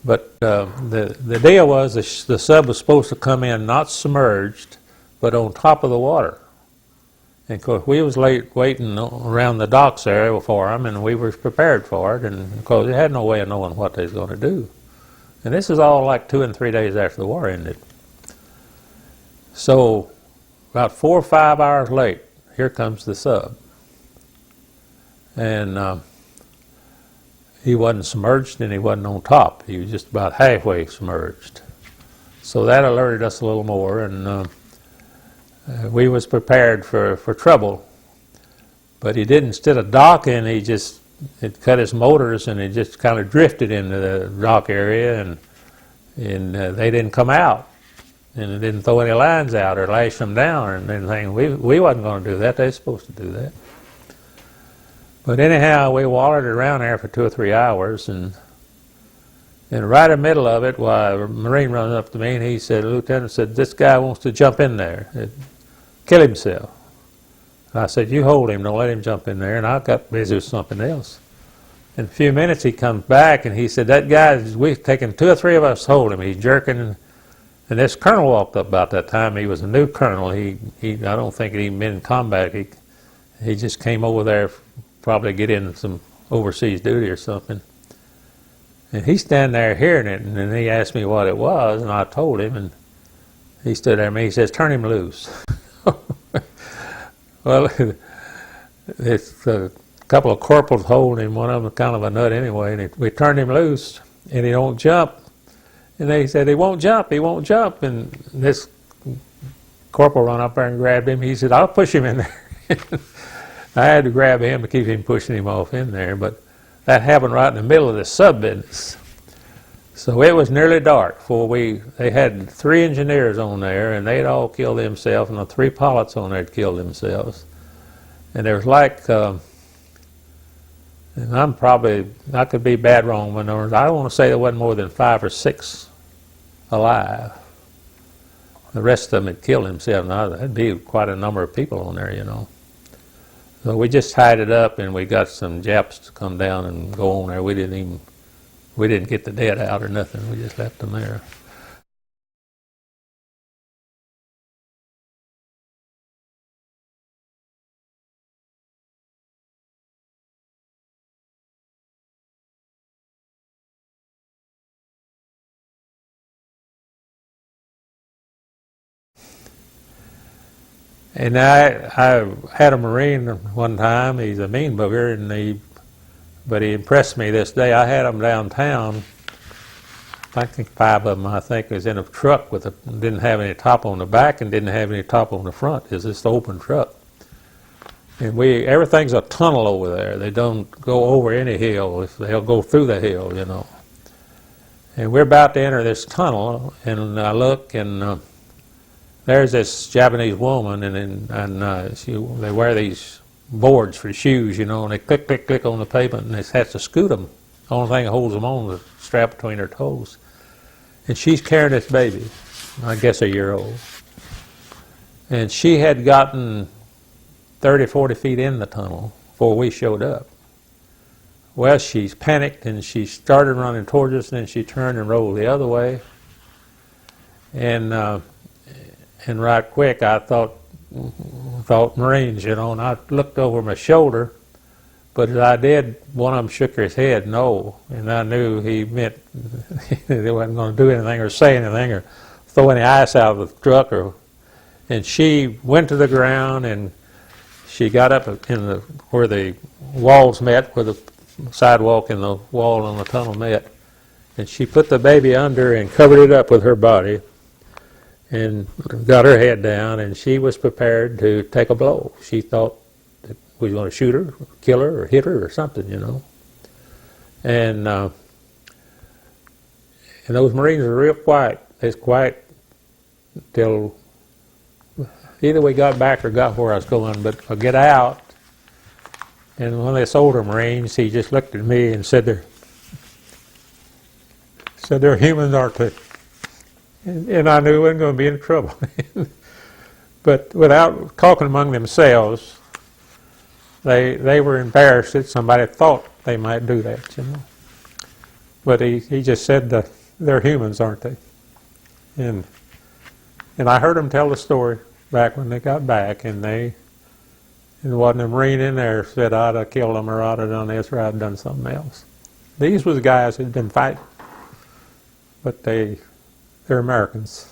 But the deal was the sub was supposed to come in not submerged, but on top of the water. And of course, we was waiting around the docks area for them, and we were prepared for it, and of course, they had no way of knowing what they was going to do. And this is all like 2 and 3 days after the war ended. So about 4 or 5 hours late, here comes the sub. And he wasn't submerged and he wasn't on top. He was just about halfway submerged. So that alerted us a little more, and we was prepared for trouble. But he didn't, instead of docking, it cut his motors, and it just kind of drifted into the dock area, and they didn't come out. And it didn't throw any lines out or lash them down or anything. We wasn't going to do that. They were supposed to do that. But anyhow, we wallered around there for 2 or 3 hours, and right in the middle of it, a Marine runs up to me, and he said, the lieutenant said, this guy wants to jump in there, kill himself. And I said, you hold him, don't let him jump in there, and I got busy with something else. In a few minutes, he comes back, and he said, that guy, we've taken 2 or 3 of us to hold him. He's jerking, and this colonel walked up about that time. He was a new colonel. I don't think he'd even been in combat. He just came over there probably get in some overseas duty or something. And he's standing there hearing it, and then he asked me what it was, and I told him, and he stood there and he says, turn him loose. Well, it's a couple of corporals holding him, one of them was kind of a nut anyway, and we turned him loose, and he don't jump. And they said, he won't jump, and this corporal run up there and grabbed him. He said, I'll push him in there. I had to grab him to keep him pushing him off in there, but that happened right in the middle of the sub business. So it was nearly dark before they had 3 engineers on there, and they'd all killed themselves, and the 3 pilots on there had killed themselves. And there was like, and I could be bad wrong when I don't want to say there wasn't more than 5 or 6 alive. the rest of them had killed themselves. Now, that'd be quite a number of people on there, you know. So we just tied it up, and we got some Japs to come down and go on there. We didn't get the dead out or nothing. We just left them there. And I had a Marine one time. He's a mean booger, but he impressed me this day. I had him downtown. I think 5 of them, I think, was in a truck didn't have any top on the back and didn't have any top on the front. It's just an open truck. And everything's a tunnel over there. They don't go over any hill. They'll go through the hill, you know. And we're about to enter this tunnel, and I look, and there's this Japanese woman, and they wear these boards for shoes, you know, and they click, click, click on the pavement, and they have to scoot them. The only thing that holds them on is the strap between her toes. And she's carrying this baby, I guess a year old. And she had gotten 30, 40 feet in the tunnel before we showed up. Well, she's panicked, and she started running towards us, and then she turned and rolled the other way. And right quick, I thought Marines, you know, and I looked over my shoulder, but as I did, one of them shook his head no, and I knew he meant they wasn't going to do anything or say anything or throw any ice out of the truck. And she went to the ground, and she got up where the walls met, where the sidewalk and the wall on the tunnel met, and she put the baby under and covered it up with her body and got her head down, and she was prepared to take a blow. She thought that we were going to shoot her, or kill her, or hit her, or something, you know. And those Marines were real quiet. They was quiet till either we got back or got where I was going, but I get out, and one of these older Marines, he just looked at me and said, they're humans, aren't they? And I knew we wasn't going to be in trouble. But without talking among themselves, they were embarrassed that somebody thought they might do that, you know. But he just said that they're humans, aren't they? And I heard them tell the story back when they got back, and wasn't a Marine in there said I'd have killed them or I'd have done this or I'd have done something else. These were the guys that had been fighting, but they're Americans.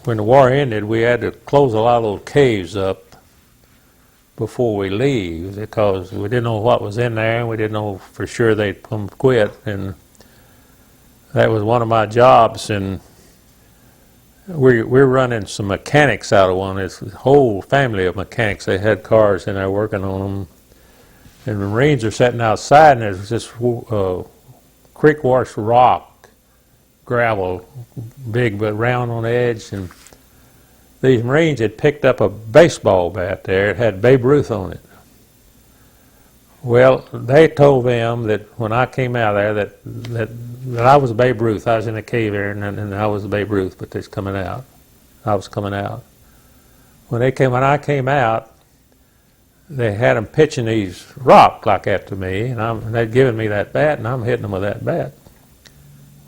When the war ended, we had to close a lot of those caves up before we leave because we didn't know what was in there, and we didn't know for sure they'd come quit. And that was one of my jobs, and we're running some mechanics out of one. It's a whole family of mechanics. They had cars in there working on them. And the Marines are sitting outside, and there's this creek-washed rock, gravel, big but round on the edge. And these Marines had picked up a baseball bat there. It had Babe Ruth on it. Well, they told them that when I came out of there that I was Babe Ruth. I was in a cave there, and I was Babe Ruth, but they's coming out. I was coming out. When I came out, they had them pitching these rocks like that to me, and they'd given me that bat, and I'm hitting them with that bat.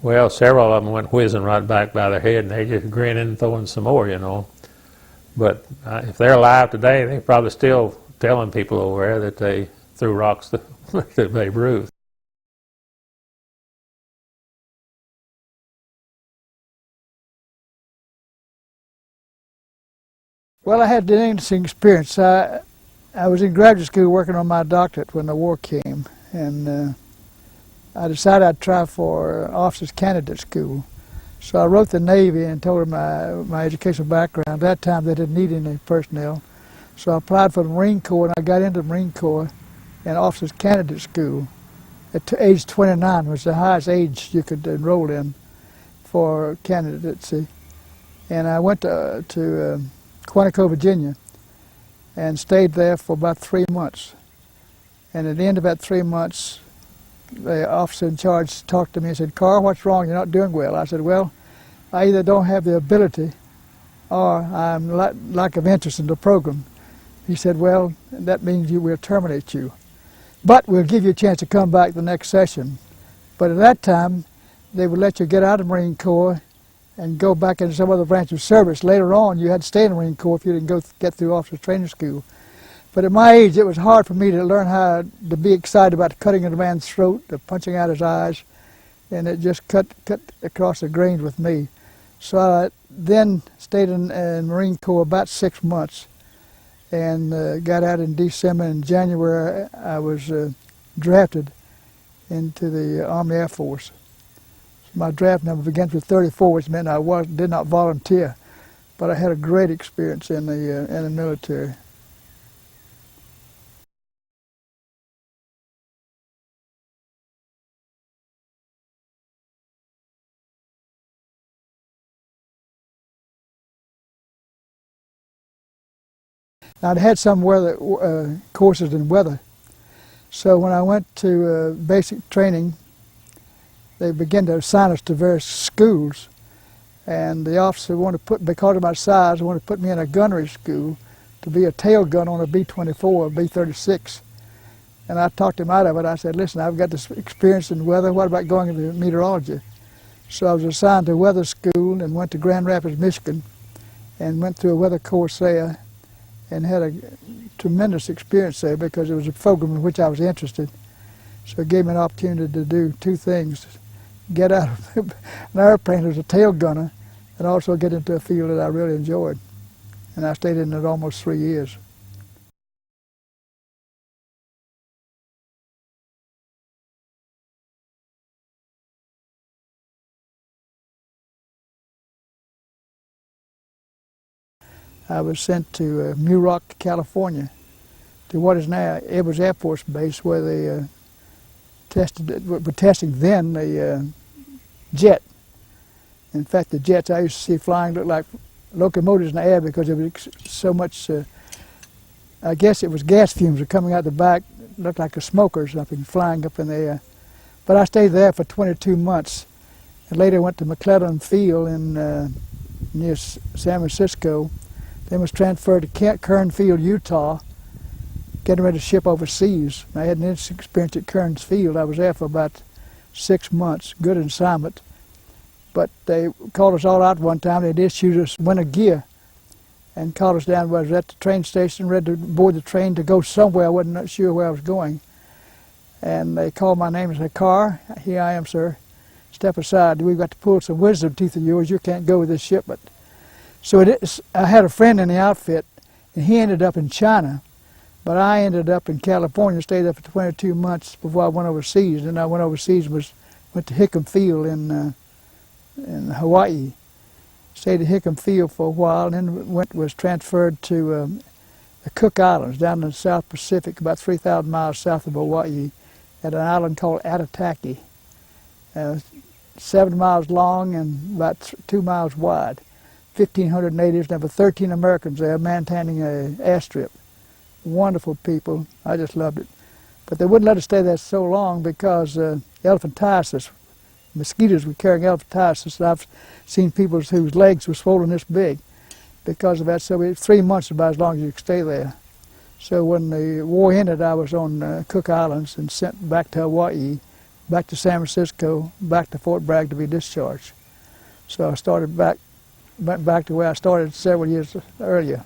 Well, several of them went whizzing right back by their head, and they just grinning and throwing some more, you know. But if they're alive today, they're probably still telling people over there that they threw rocks to Babe Ruth. Well, I had an interesting experience. I was in graduate school working on my doctorate when the war came, and I decided I'd try for officers candidate school. So I wrote the Navy and told them my educational background. At that time, they didn't need any personnel. So I applied for the Marine Corps, and I got into the Marine Corps and officers candidate school at age 29, which is the highest age you could enroll in for candidacy. And I went to Quantico, Virginia, and stayed there for about 3 months. And at the end of that 3 months, the officer in charge talked to me and said, "Carr, what's wrong? You're not doing well." I said, "Well, I either don't have the ability or I'm lack of interest in the program." He said, "Well, that means we'll terminate you. But we'll give you a chance to come back the next session." But at that time, they would let you get out of the Marine Corps and go back into some other branch of service. Later on, you had to stay in the Marine Corps if you didn't get through officer training school. But at my age, it was hard for me to learn how to be excited about cutting a man's throat, or punching out his eyes, and it just cut across the grains with me. So I then stayed in Marine Corps about 6 months, and got out in December. In January, I was drafted into the Army Air Force. My draft number begins with 34, which meant I did not volunteer, but I had a great experience in the military. Now, I'd had some weather courses in weather, so when I went to basic training, they began to assign us to various schools, and the officer wanted to put, because of my size, wanted to put me in a gunnery school to be a tail gun on a B-24 or B-36. And I talked him out of it. I said, "Listen, I've got this experience in weather. What about going into meteorology?" So I was assigned to weather school and went to Grand Rapids, Michigan, and went through a weather course there, and had a tremendous experience there because it was a program in which I was interested. So it gave me an opportunity to do two things: get out of an airplane as a tail gunner, and also get into a field that I really enjoyed. And I stayed in it almost 3 years. I was sent to Uhrich, California, to what is now Edwards Air Force Base, where they were testing then the jet. In fact, the jets I used to see flying looked like locomotives in the air because there was so much, I guess it was gas fumes were coming out the back, looked like a smoke or something flying up in the air. But I stayed there for 22 months, and later went to McCullough Field in near San Francisco. Then was transferred to Kern Field, Utah, getting ready to ship overseas. I had an interesting experience at Kern's Field. I was there for about 6 months, good assignment. But they called us all out one time. They'd issued us winter gear and called us down. I was at the train station, ready to board the train to go somewhere. I wasn't sure where I was going. And they called my name and said, "Carr, here I am, sir. Step aside. We've got to pull some wisdom teeth of yours. You can't go with this shipment." So I had a friend in the outfit, and he ended up in China. But I ended up in California, stayed there for 22 months before I went overseas. And I went overseas and went to Hickam Field in Hawaii. Stayed at Hickam Field for a while, and then was transferred to the Cook Islands down in the South Pacific, about 3,000 miles south of Hawaii, at an island called Aitutaki. 7 miles long and about 2 miles wide. 1,500 natives, there were 13 Americans there maintaining an airstrip. Wonderful people. I just loved it. But they wouldn't let us stay there so long because elephantiasis, mosquitoes were carrying elephantiasis. I've seen people whose legs were swollen this big because of that. So 3 months is about as long as you could stay there. So when the war ended, I was on Cook Islands and sent back to Hawaii, back to San Francisco, back to Fort Bragg to be discharged. So I went back to where I started several years earlier.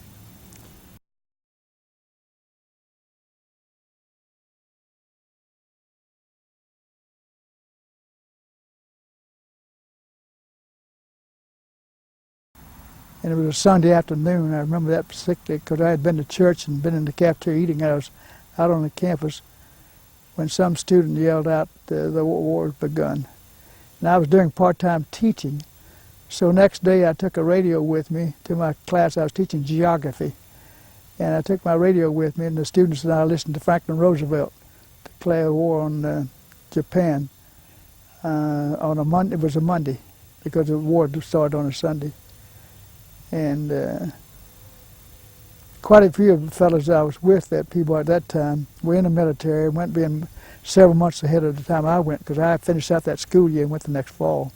And it was a Sunday afternoon. I remember that particularly because I had been to church and been in the cafeteria eating. I was out on the campus when some student yelled out, "The war has begun." And I was doing part-time teaching. So next day I took a radio with me to my class. I was teaching geography. And I took my radio with me, and the students and I listened to Franklin Roosevelt declare war on Japan on a Monday. It was a Monday because the war started on a Sunday. And quite a few of the fellows I was with that people at that time were in the military, went being several months ahead of the time I went, because I finished out that school year and went the next fall.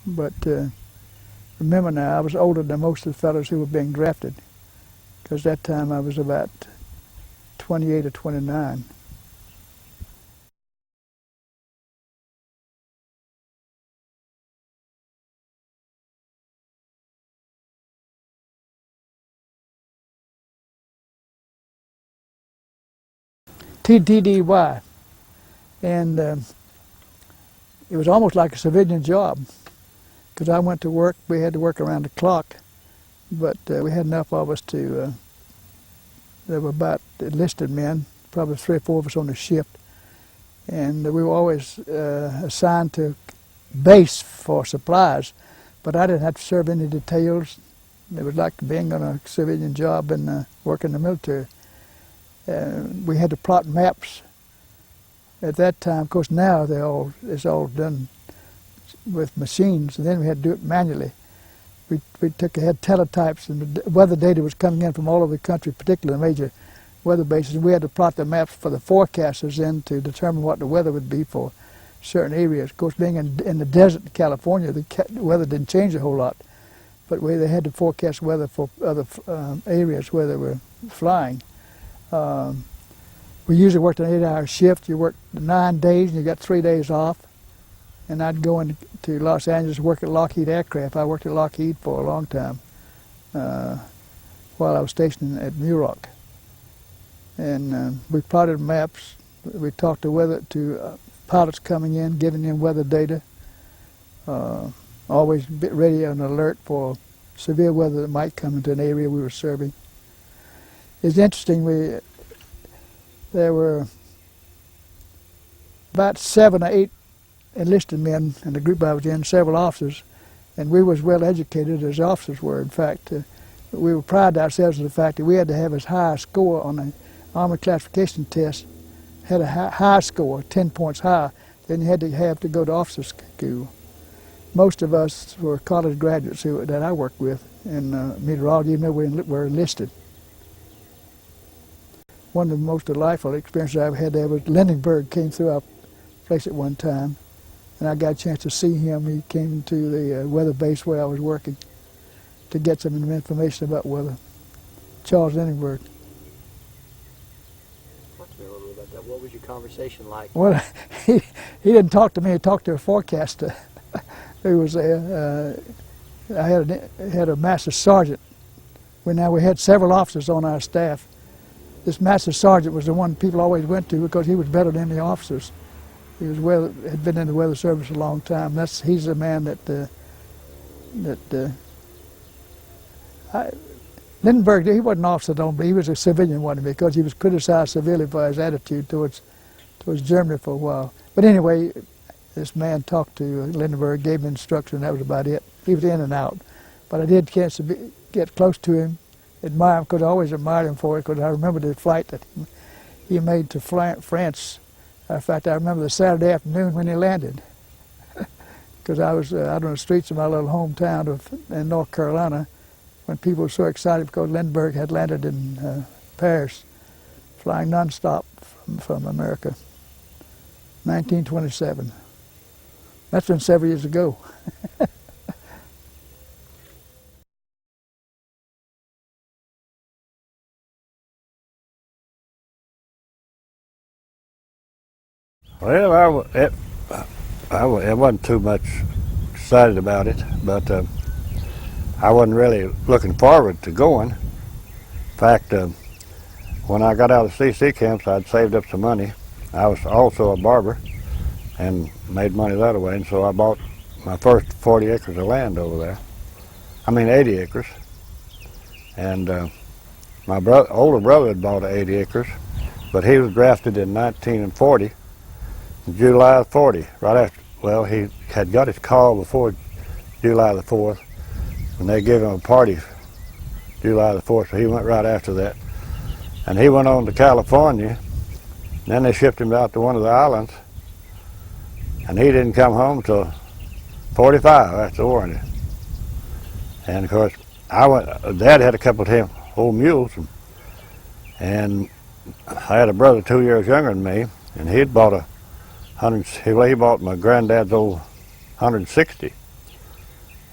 But remember now, I was older than most of the fellows who were being drafted, because that time I was about 28 or 29. TDY, and it was almost like a civilian job, because I went to work. We had to work around the clock, but we had enough of us to. There were about enlisted men, probably 3 or 4 of us on the shift, and we were always assigned to base for supplies, but I didn't have to serve any details. It was like being on a civilian job and working in the military. We had to plot maps at that time. Of course, now it's all done with machines, and then we had to do it manually. We had teletypes, and the weather data was coming in from all over the country, particularly the major weather bases. We had to plot the maps for the forecasters in to determine what the weather would be for certain areas. Of course, being in the desert in California, the weather didn't change a whole lot, but they had to forecast weather for other areas where they were flying. We usually worked an 8-hour shift. You worked 9 days and you got 3 days off. And I'd go into Los Angeles and work at Lockheed Aircraft. I worked at Lockheed for a long time while I was stationed at Muroc. And we plotted maps. We talked to pilots coming in, giving them weather data. Always ready on alert for severe weather that might come into an area we were serving. It's interesting, there were about 7 or 8 enlisted men in the group I was in, several officers, and we was well educated as officers were. In fact, we would pride ourselves on the fact that we had to have as high a score on the Army classification test, had a high score, 10 points high, then you had to go to officer school. Most of us were college graduates that I worked with in meteorology, even though we were enlisted. One of the most delightful experiences I ever had there was Lindel came through our place at one time, and I got a chance to see him. He came to the weather base where I was working to get some information about weather. Charles Lindel. Talk to me a little bit about that. What was your conversation like? Well, he didn't talk to me. He talked to a forecaster who was there. I had a master sergeant. We had several officers on our staff. This master sergeant was the one people always went to because he was better than the officers. He had been in the weather service a long time. He's the man Lindbergh, he wasn't an officer, but he was a civilian one because he was criticized severely for his attitude towards Germany for a while. But anyway, this man talked to Lindbergh, gave him instruction, and that was about it. He was in and out. But I did get to get close to him, admire him, because I always admired him for it, because I remember the flight that he made to France. In fact, I remember the Saturday afternoon when he landed, because I was out on the streets of my little hometown in North Carolina when people were so excited because Lindbergh had landed in Paris, flying nonstop from America. 1927. That's been several years ago. Well, I wasn't too much excited about it, but I wasn't really looking forward to going. In fact, when I got out of CC camps, I'd saved up some money. I was also a barber and made money that way, and so I bought my first 40 acres of land over there. 80 acres. And my older brother had bought 80 acres, but he was drafted in 1940. July 40, right after, well, he had got his call before July the 4th, and they gave him a party July the 4th, so he went right after that. And he went on to California, and then they shipped him out to one of the islands, and he didn't come home till 45 after the war ended. And of course, Dad had a couple of him old mules, and I had a brother 2 years younger than me, and he'd bought he bought my granddad's old 160,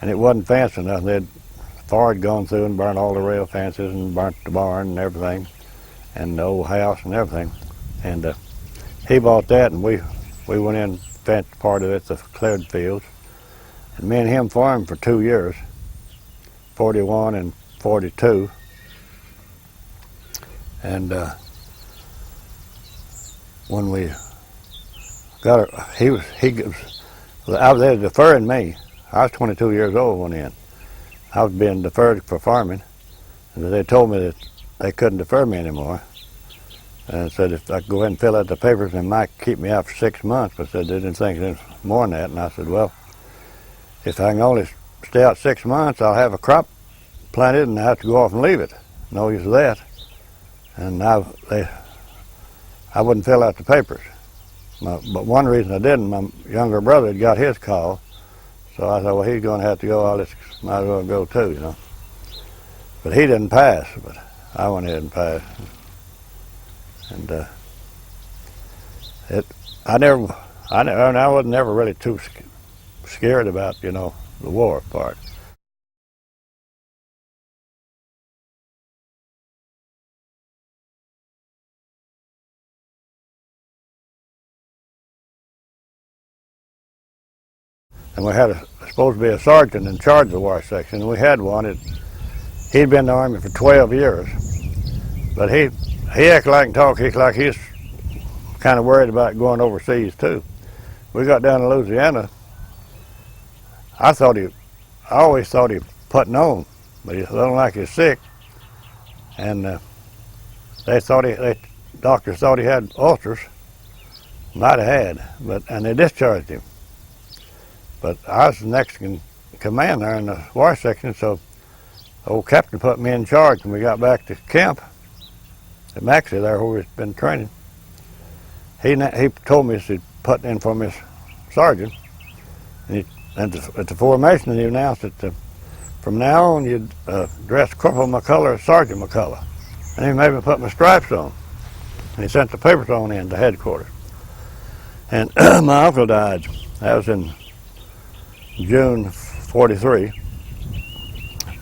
and it wasn't fancy enough. Fire had gone through and burnt all the rail fences and burnt the barn and everything, and the old house and everything. And he bought that, and we went in and fenced part of it, the cleared fields. And me and him farmed for 2 years, 41 and 42. And when we got they were deferring me. I was 22 years old when in. I was being deferred for farming, and they told me that they couldn't defer me anymore. And said if I could go ahead and fill out the papers, they might keep me out for 6 months. But said they didn't think it was more than that. And I said, well, if I can only stay out 6 months, I'll have a crop planted and I have to go off and leave it. No use of that. And I wouldn't fill out the papers. But one reason I didn't, my younger brother had got his call. So I thought, well, he's going to have to go. I might as well go too, you know. But he didn't pass. But I went ahead and passed. And I was never really too scared about, you know, the war part. And we had supposed to be a sergeant in charge of the war section, and we had one. He'd been in the Army for 12 years, but he acted like and talked like he's kind of worried about going overseas too. We got down to Louisiana. I always thought he putting on, but he looked like he's sick, and doctors thought he had ulcers. Might have had, and they discharged him. But I was the next in command there in the war section, so old captain put me in charge when we got back to camp at Maxie there where we'd been training. He told me he'd put in for me as sergeant. And at the formation, he announced that from now on you'd dress Corporal McCullough as Sergeant McCullough. And he made me put my stripes on. And he sent the papers on in to headquarters. And my uncle died. That was in June '43.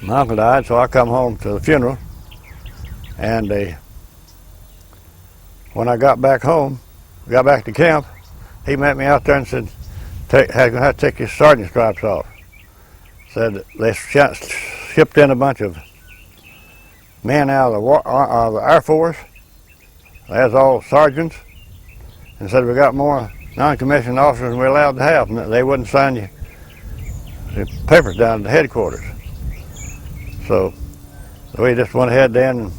My uncle died, so I come home to the funeral. And when I got back home, got back to camp, he met me out there and said, "Had to take your sergeant stripes off." Said they shipped in a bunch of men out of the Air Force. That's all sergeants, and said we got more non-commissioned officers than we're allowed to have, and they wouldn't sign you the papers down at the headquarters. So we just went ahead then,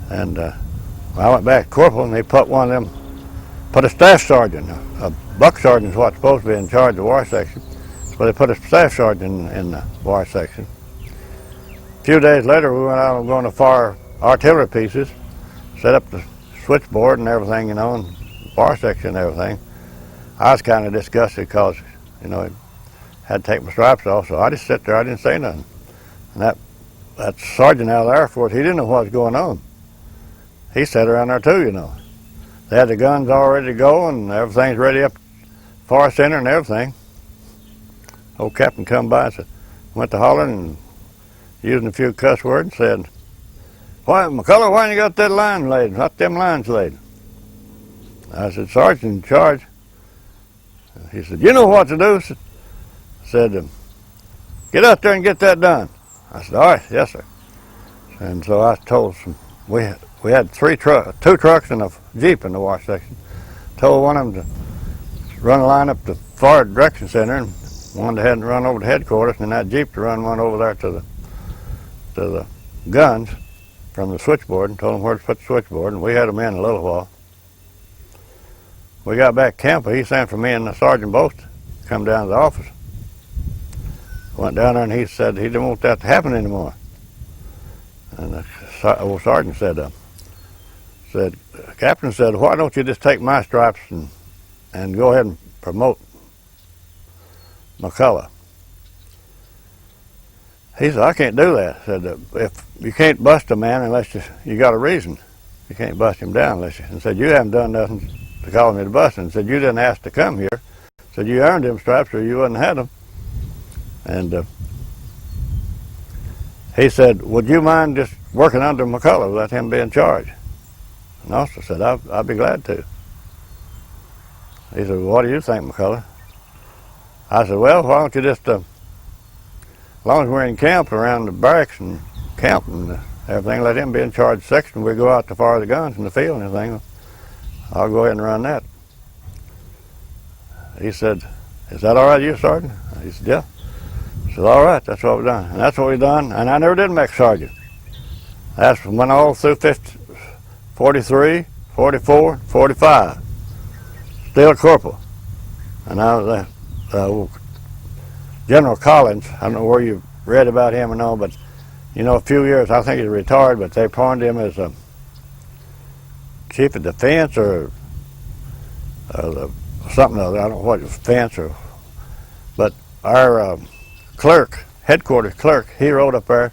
and I went back to corporal, and they put one of them, put a staff sergeant, a buck sergeant is what's supposed to be in charge of the war section, so they put a staff sergeant in the war section. A few days later, we went out and going to fire artillery pieces, set up the switchboard and everything, you know, and war section and everything. I was kind of disgusted because, you know, I had to take my stripes off, so I just sit there, I didn't say nothing. And that sergeant out of the Air Force, he didn't know what was going on. He sat around there too, you know. They had the guns all ready to go and everything's ready up far center and everything. Old captain come by and said, went to hollering and using a few cuss words, said, "Why, McCullough, why you got that line laid? Not them lines laid?" I said, "Sergeant in charge." He said, "You know what to do?" Said, "Get out there and get that done." I said, "All right, yes, sir." And so I told some, we had two trucks and a Jeep in the wash section. Told one of them to run a line up to Forward Direction Center, and one had to run over to headquarters, and that Jeep to run one over there to the guns from the switchboard, and told them where to put the switchboard, and we had them in a little while. We got back to camp, he sent for me and the sergeant both to come down to the office. Went down there and he said he didn't want that to happen anymore. And the old sergeant said, Captain said, "Why don't you just take my stripes and go ahead and promote McCullough?" He said, I can't do that. He said, if you can't bust a man unless you got a reason. You can't bust him down unless you, and said, you haven't done nothing to cause me to bust him. Said, you didn't ask to come here. Said, you earned them stripes or you wouldn't have them. And he said, would you mind just working under McCullough, let him be in charge? And the officer said, I'd be glad to. He said, well, what do you think, McCullough? I said, well, why don't you just, as long as we're in camp around the barracks and camp and everything, let him be in charge of the section. We go out to fire the guns in the field and everything. I'll go ahead and run that. He said, is that all right with you, Sergeant? He said, yeah. I said, all right, that's what we've done. And that's what we've done. And I never did make sergeant. That's went all through 43, 44, 45. Still a corporal. And I was General Collins, I don't know where you read about him or no, but you know, a few years, I think he's retired, but they appointed him as a chief of defense or something other. I don't know what it was, defense or, but our clerk, headquarters clerk, he rode up there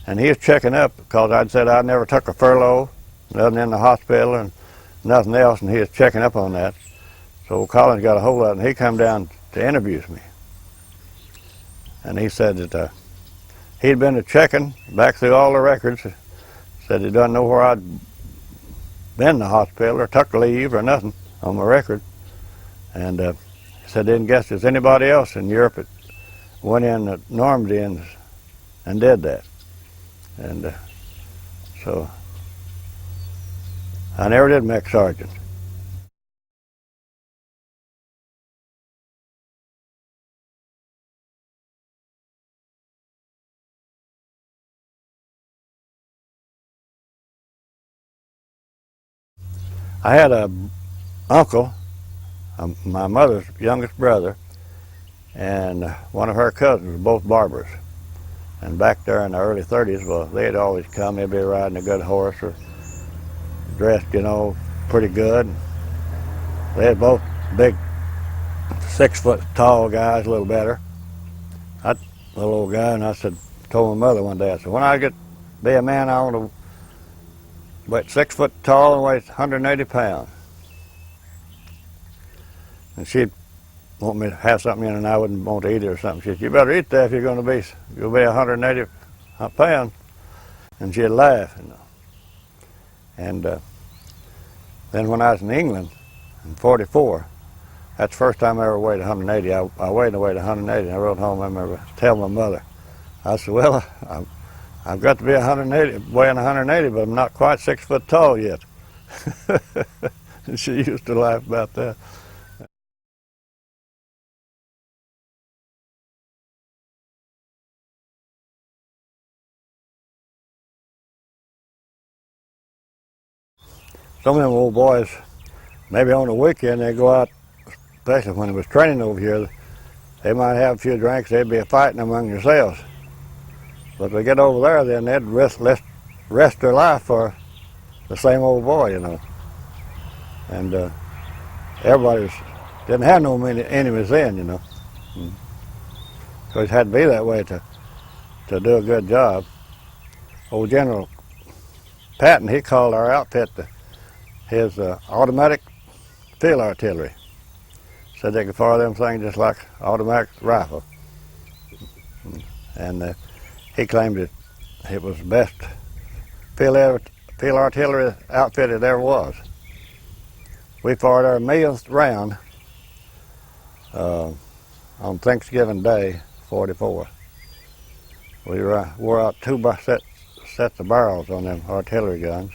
and he was checking up because I'd said I never took a furlough, nothing in the hospital and nothing else, and he was checking up on that. So Collins got a hold of it and he come down to interview me. And he said that he'd been a checking back through all the records, said he doesn't know where I'd been in the hospital or took leave or nothing on my record. And he said didn't guess there's anybody else in Europe that went in at Normandy and did that. And so I never did make sergeant. I had a uncle, my mother's youngest brother, and one of her cousins were both barbers. And back there in the early 30s, well, they'd always come, they'd be riding a good horse or dressed, you know, pretty good. They had both big 6 foot tall guys, a little better. I, little old guy, and I said, told my mother one day, I said, when I get be a man, I want to weigh 6 foot tall and weigh 180 pounds. And she'd want me to have something in and I wouldn't want to eat it or something. She said, you better eat that if you'll be 180 pounds. And she'd laugh, you know. And then when I was in England in 44, that's the first time I ever weighed 180. I weighed 180 and I rode home. I remember telling my mother, I said, well, I've got to be 180, weighing 180, but I'm not quite 6 foot tall yet. And she used to laugh about that. Some of them old boys, maybe on the weekend, they go out, especially when it was training over here, they might have a few drinks, they'd be fighting among themselves. But they get over there, then they'd rest their life for the same old boy, you know. And everybody didn't have no many enemies then, you know. So it had to be that way to do a good job. Old General Patton, he called our outfit his automatic field artillery. Said they could fire them things just like automatic rifle. And he claimed it was the best field artillery outfit it ever was. We fired our millionth round on Thanksgiving Day, 44. We wore out 2 sets of barrels on them artillery guns.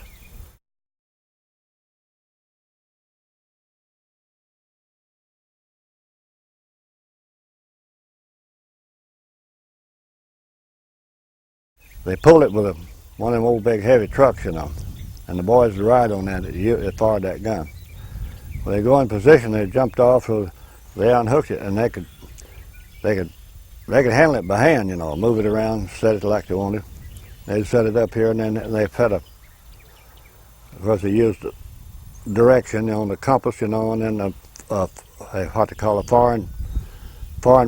They pulled it with one of them old big heavy trucks, you know, and the boys would ride on that, it fired that gun. When they go in position, they jumped off, so they unhooked it, and they could handle it by hand, you know, move it around, set it like they wanted. They'd set it up here, and then they put of course they used direction on the compass, you know, and then what they call a foreign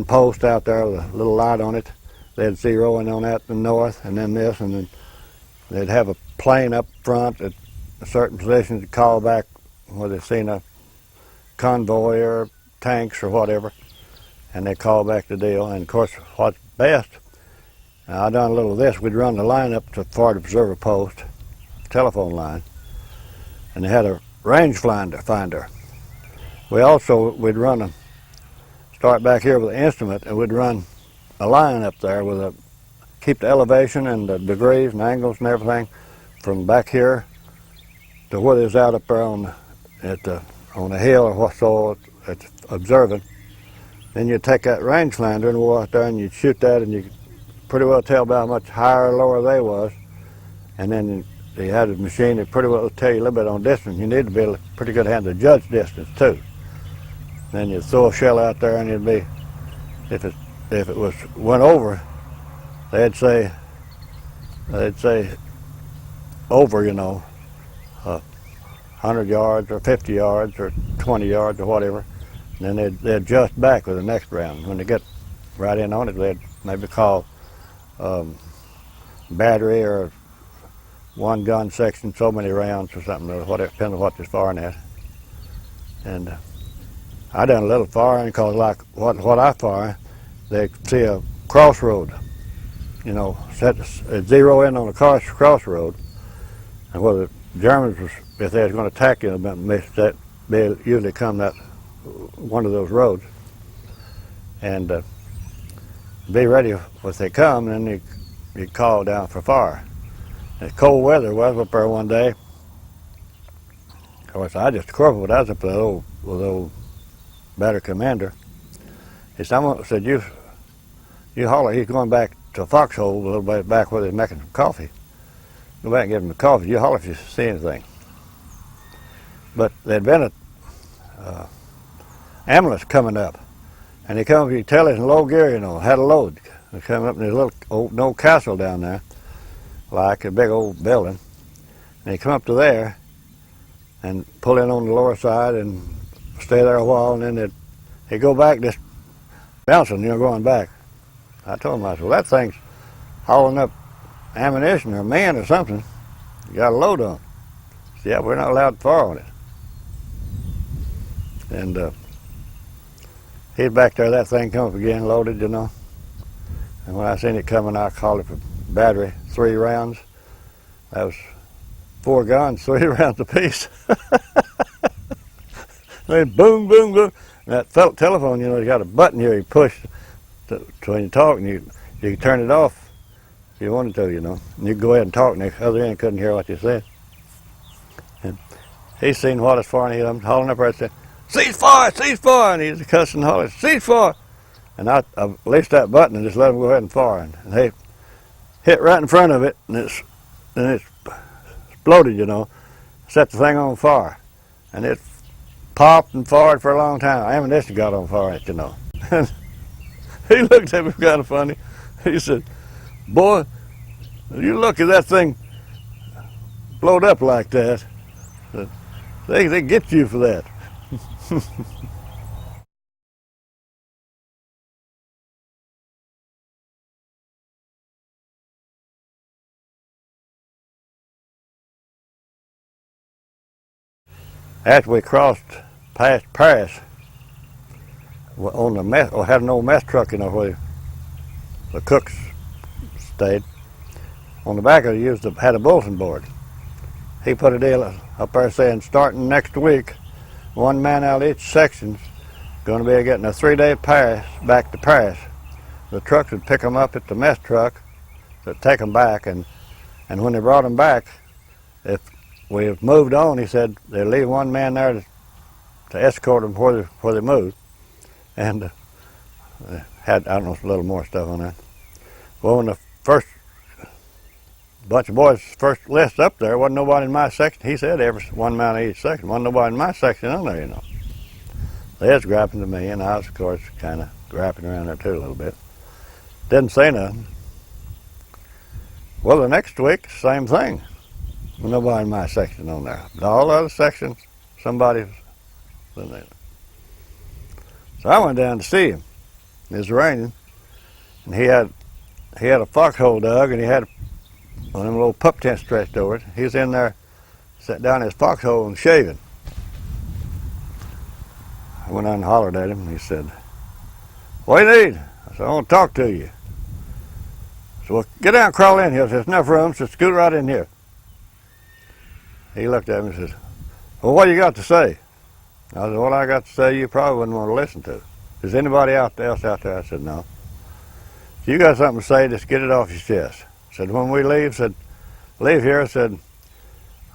post out there with a little light on it. they'd zero in on that in the north, and then this, and then they'd have a plane up front at a certain position to call back where they'd seen a convoy or tanks or whatever, and they'd call back the deal. And of course, what's best, I done a little of this, we'd run the line up to Florida Observer Post, telephone line, and they had a range finder. We'd run start back here with an instrument, and we'd run a line up there with keep the elevation and the degrees and angles and everything from back here to where it's out up there on the hill or what so it's observing. Then you'd take that rangefinder and go out there and you'd shoot that, and you could pretty well tell about how much higher or lower they was. And then you had a machine that pretty well tell you a little bit on distance. You need to be able to pretty good hand to judge distance too. Then you'd throw a shell out there, and it'd be, if it went over, they'd say over, 100 yards or 50 yards or 20 yards or whatever. And then they'd adjust back with the next round. When they get right in on it, they'd maybe call battery or one gun section, so many rounds or something, or whatever, depending on what they're firing at. And I done a little firing because, like what I fire, they see a crossroad, set zero in on a crossroad, and where the Germans, if they was going to attack you, they usually come that one of those roads, and be ready if they come, and then you call down for fire. And cold weather was up there one day. Of course, I just crippled. I was up there with old battery commander. Someone said, you holler, he's going back to a foxhole a little bit back where they're making some coffee. Go back and get him the coffee. You holler if you see anything. But there'd been a ambulance coming up, and they come up, you could tell it's in low gear, had a load. They're coming up in this little old castle down there, like a big old building. And they come up to there and pull in on the lower side and stay there a while, and then they'd go back just bouncing, going back. I told them, I said, well, that thing's hauling up ammunition or men or something. You got a load on it. I said, yeah, we're not allowed to fire on it. And he's back there, that thing come up again, loaded, And when I seen it coming, I called it for battery, 3 rounds. That was 4 guns, 3 rounds apiece. Then boom, boom, boom. And that telephone, you got a button here you push to when you talk, and you can turn it off if you wanted to, And you can go ahead and talk, and the other end couldn't hear what you said. And he seen what was firing, and he hauling up there and said, cease fire, cease-fire, and he's cussing and hollering, cease-fire. And I released that button and just let him go ahead and fire. And they hit right in front of it, and it exploded, set the thing on fire. And it popped and fired for a long time. Ammunition got on fire, And he looked at me kind of funny. He said, boy, you look at that thing blowed up like that. They get you for that. After we crossed past Paris, on the mess, or had an old mess truck, where the cooks stayed. On the back of it, had a bulletin board. He put a deal up there saying, starting next week, 1 man out of each section's going to be getting a 3-day pass back to Paris. The trucks would pick them up at the mess truck, they'd take them back, and when they brought them back, if we moved on, he said, they'd leave 1 man there to escort them where they moved. And had, I don't know, a little more stuff on that. Well, when the first bunch of boys first list up there, wasn't nobody in my section. He said every 1 man in each section. Wasn't nobody in my section on there, They was grappling to me, and I was, of course, kind of grappling around there too a little bit. Didn't say nothing. Well, the next week, same thing. Nobody in my section on there. But all the other sections, somebody was in there. So I went down to see him. It was raining, and he he had a foxhole dug, and he had one of them little pup tents stretched over it. He was in there, sat down in his foxhole and shaving. I went out and hollered at him, and he said, "What do you need?" I said, "I want to talk to you." So, "Well, get down, crawl in here. There's enough room, so scoot right in here." He looked at me and said, "Well, what do you got to say?" I said, "What I got to say you probably wouldn't want to listen to. Is anybody else out there?" I said, "No. If you got something to say, just get it off your chest." I said, "When we leave here," I said,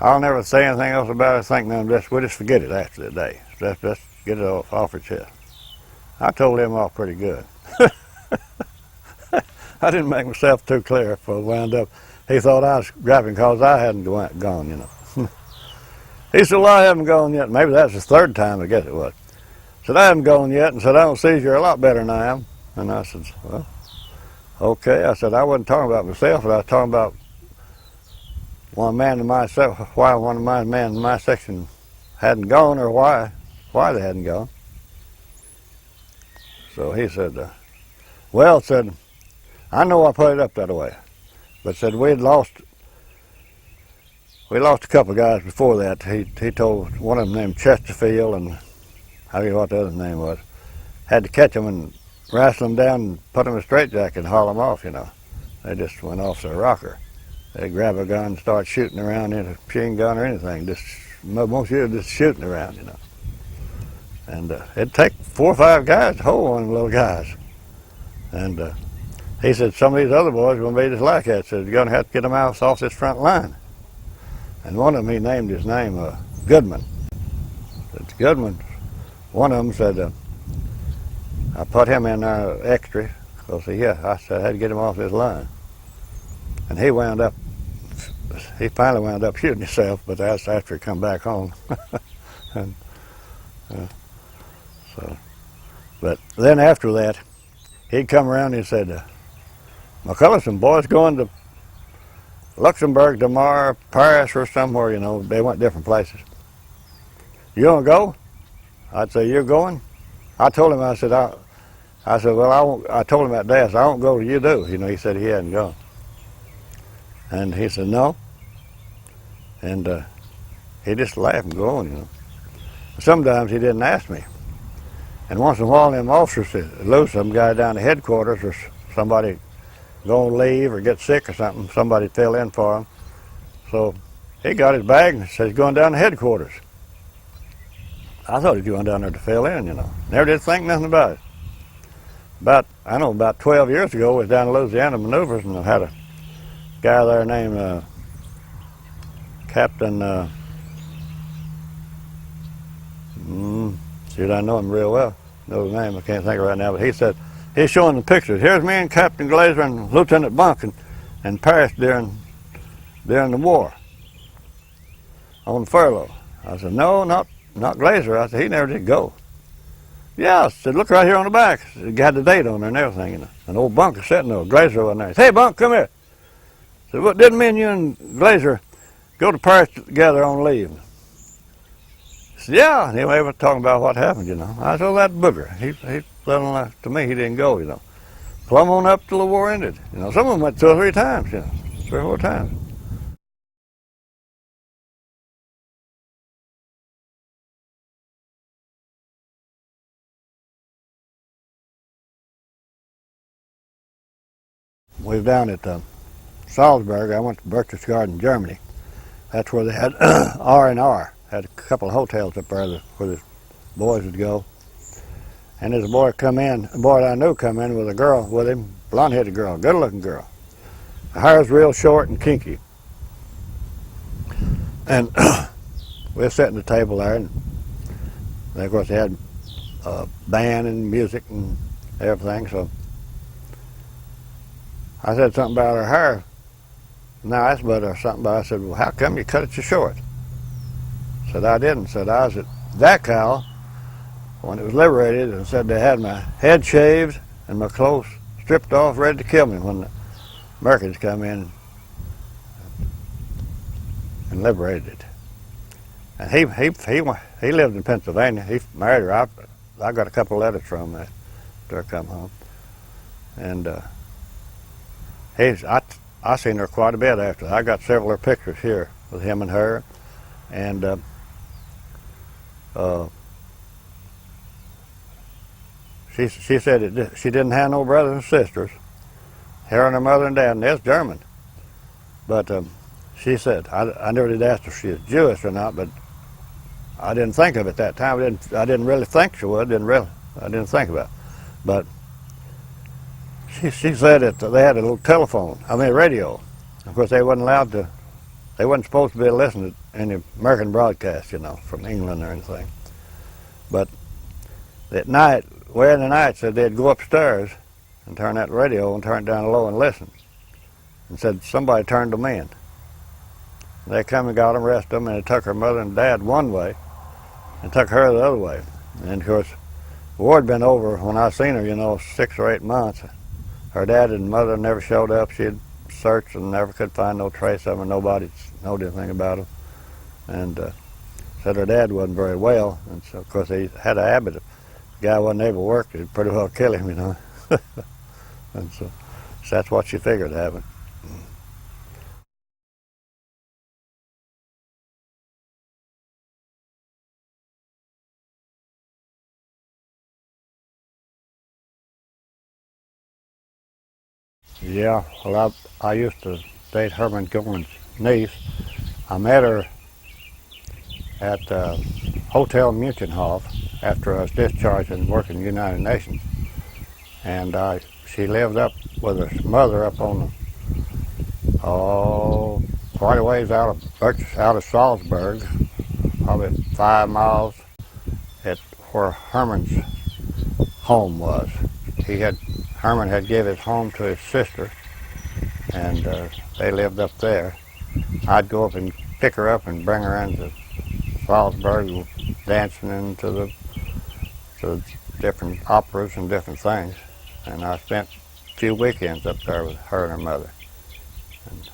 "I'll never say anything else about it. Think none of this. We'll just forget it after the day. Just get it off your chest." I told him off pretty good. I didn't make myself too clear for wound up. He thought I was grabbing because I hadn't gone, you know. He said, "Well, I haven't gone yet." Maybe that's his third time, I guess it was. Said, "I haven't gone yet," and said, "I don't see you're a lot better than I am." And I said, "Well, okay." I said, "I wasn't talking about myself, but I was talking about one man in my why one of my men in my section hadn't gone, or why they hadn't gone." So he said, "Well," said, "I know I put it up that way, but," said, we lost a couple of guys before that." He told one of them named Chesterfield, and I don't know what the other name was, had to catch them and wrestle them down and put them in a straitjacket and haul them off, you know. They just went off their rocker. They grab a gun and start shooting around in a machine gun or anything. Most of you just shooting around, you know. And it'd take 4 or 5 guys to hold one of the little guys. And he said, "Some of these other boys are going to be just like that." Said, "You're going to have to get them out off this front line." And one of them, he named his name Goodman. It's Goodman. One of them said, I put him in there extra because I said I had to get him off this line. And he finally wound up shooting himself, but that's after he come back home. And, but then after that, he'd come around and he said, "McCullough, some boys going to Luxembourg tomorrow, Paris or somewhere, you know." They went different places. "You gonna go?" I'd say, "You're going?" I told him, I said, "Well, I won't." I told him that day, I said, "I won't go till you do." You know, he said he hadn't gone. And he said, "No." And he just laughed and go on, you know. Sometimes he didn't ask me. And once in a while, them officers would lose some guy down to headquarters, or somebody go on leave or get sick or something. Somebody fill in for him. So he got his bag and said he's going down to headquarters. I thought he was going down there to fill in, you know. Never did think nothing about it. About 12 years ago, I was down in Louisiana maneuvers, and I had a guy there named Captain, I know him real well. Know his name, I can't think of it right now, but he said, he's showing the pictures. "Here's me and Captain Glazer and Lieutenant Bunk in Paris during the war on furlough." I said, "No, not Glazer." I said, "He never did go." "Yeah," I said, "Look right here on the back." It had the date on there and everything, you know. And old Bunk was sitting there, Glazer wasn't there. He said, "Hey, Bunk, come here." I said, "What, didn't me and you and Glazer go to Paris together on leave?" He said, "Yeah." And he was talking about what happened, you know. I said, "Oh, that booger. To me, he didn't go, you know. Plumb on up till the war ended. You know, some of them went 2 or 3 times, you know, 3 or 4 times. We was down at Salzburg. I went to Berchtesgaden, Germany. That's where they had R&R. Had a couple of hotels up there where the boys would go. And there's a boy come in, a boy that I knew come in with a girl with him, blonde-headed girl, good-looking girl. Her hair's real short and kinky. And we were sitting at the table there, and of course they had band and music and everything, so I said something about her hair. No, I asked about her something, but I said, "Well, how come you cut it so short?" Said, "I didn't." Said, "I was at Dachau when it was liberated, and said they had my head shaved and my clothes stripped off, ready to kill me when the Americans come in and liberated it." And he lived in Pennsylvania. He married her. I got a couple of letters from him after I come home. And I seen her quite a bit after. I got several of her pictures here with him and her, and she said she didn't have no brothers and sisters. Her and her mother and dad, and they're German. But she said, I never did ask if she was Jewish or not, but I didn't think of it at that time. I didn't really think she was. I didn't think about it. But she said that they had a little radio. Of course, they wasn't allowed to. They wasn't supposed to be listening to any American broadcast, you know, from England or anything. But at night, way in the night, said they'd go upstairs and turn that radio and turn it down low and listen. And said somebody turned them in. They come and got them, arrested them, and they took her mother and dad one way and took her the other way. And of course, the war had been over when I seen her, you know, 6 or 8 months. Her dad and mother never showed up. She had searched and never could find no trace of them. Nobody knowed anything about them. And said her dad wasn't very well. And so, of course, he had a habit. If the guy wasn't able to work, he'd pretty well kill him, you know. And so that's what she figured happened. Yeah, well, I used to date Herman Gilman's niece. I met her at Hotel Munchenhof after I was discharged and working in the United Nations. And she lived up with her mother up on quite a ways out of Salzburg, probably 5 miles at where Herman's home was. Herman had given his home to his sister, and they lived up there. I'd go up and pick her up and bring her into Salzburg, dancing into the different operas and different things. And I spent a few weekends up there with her and her mother. And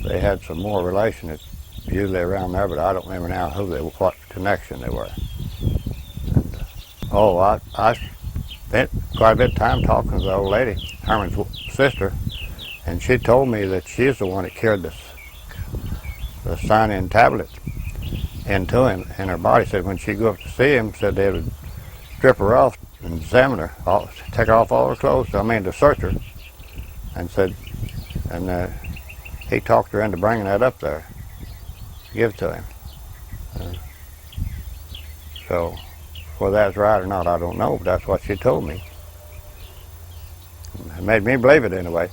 they had some more relations usually around there, but I don't remember now what connection they were. And, I spent quite a bit of time talking to the old lady, Herman's sister, and she told me that she's the one that carried the sign-in tablet into him in her body. Said when she'd go up to see him, said they would strip her off and examine her, take off all her clothes, to search her, and said, and he talked her into bringing that up there, give it to him. So, whether that's right or not, I don't know, but that's what she told me. It made me believe it anyway.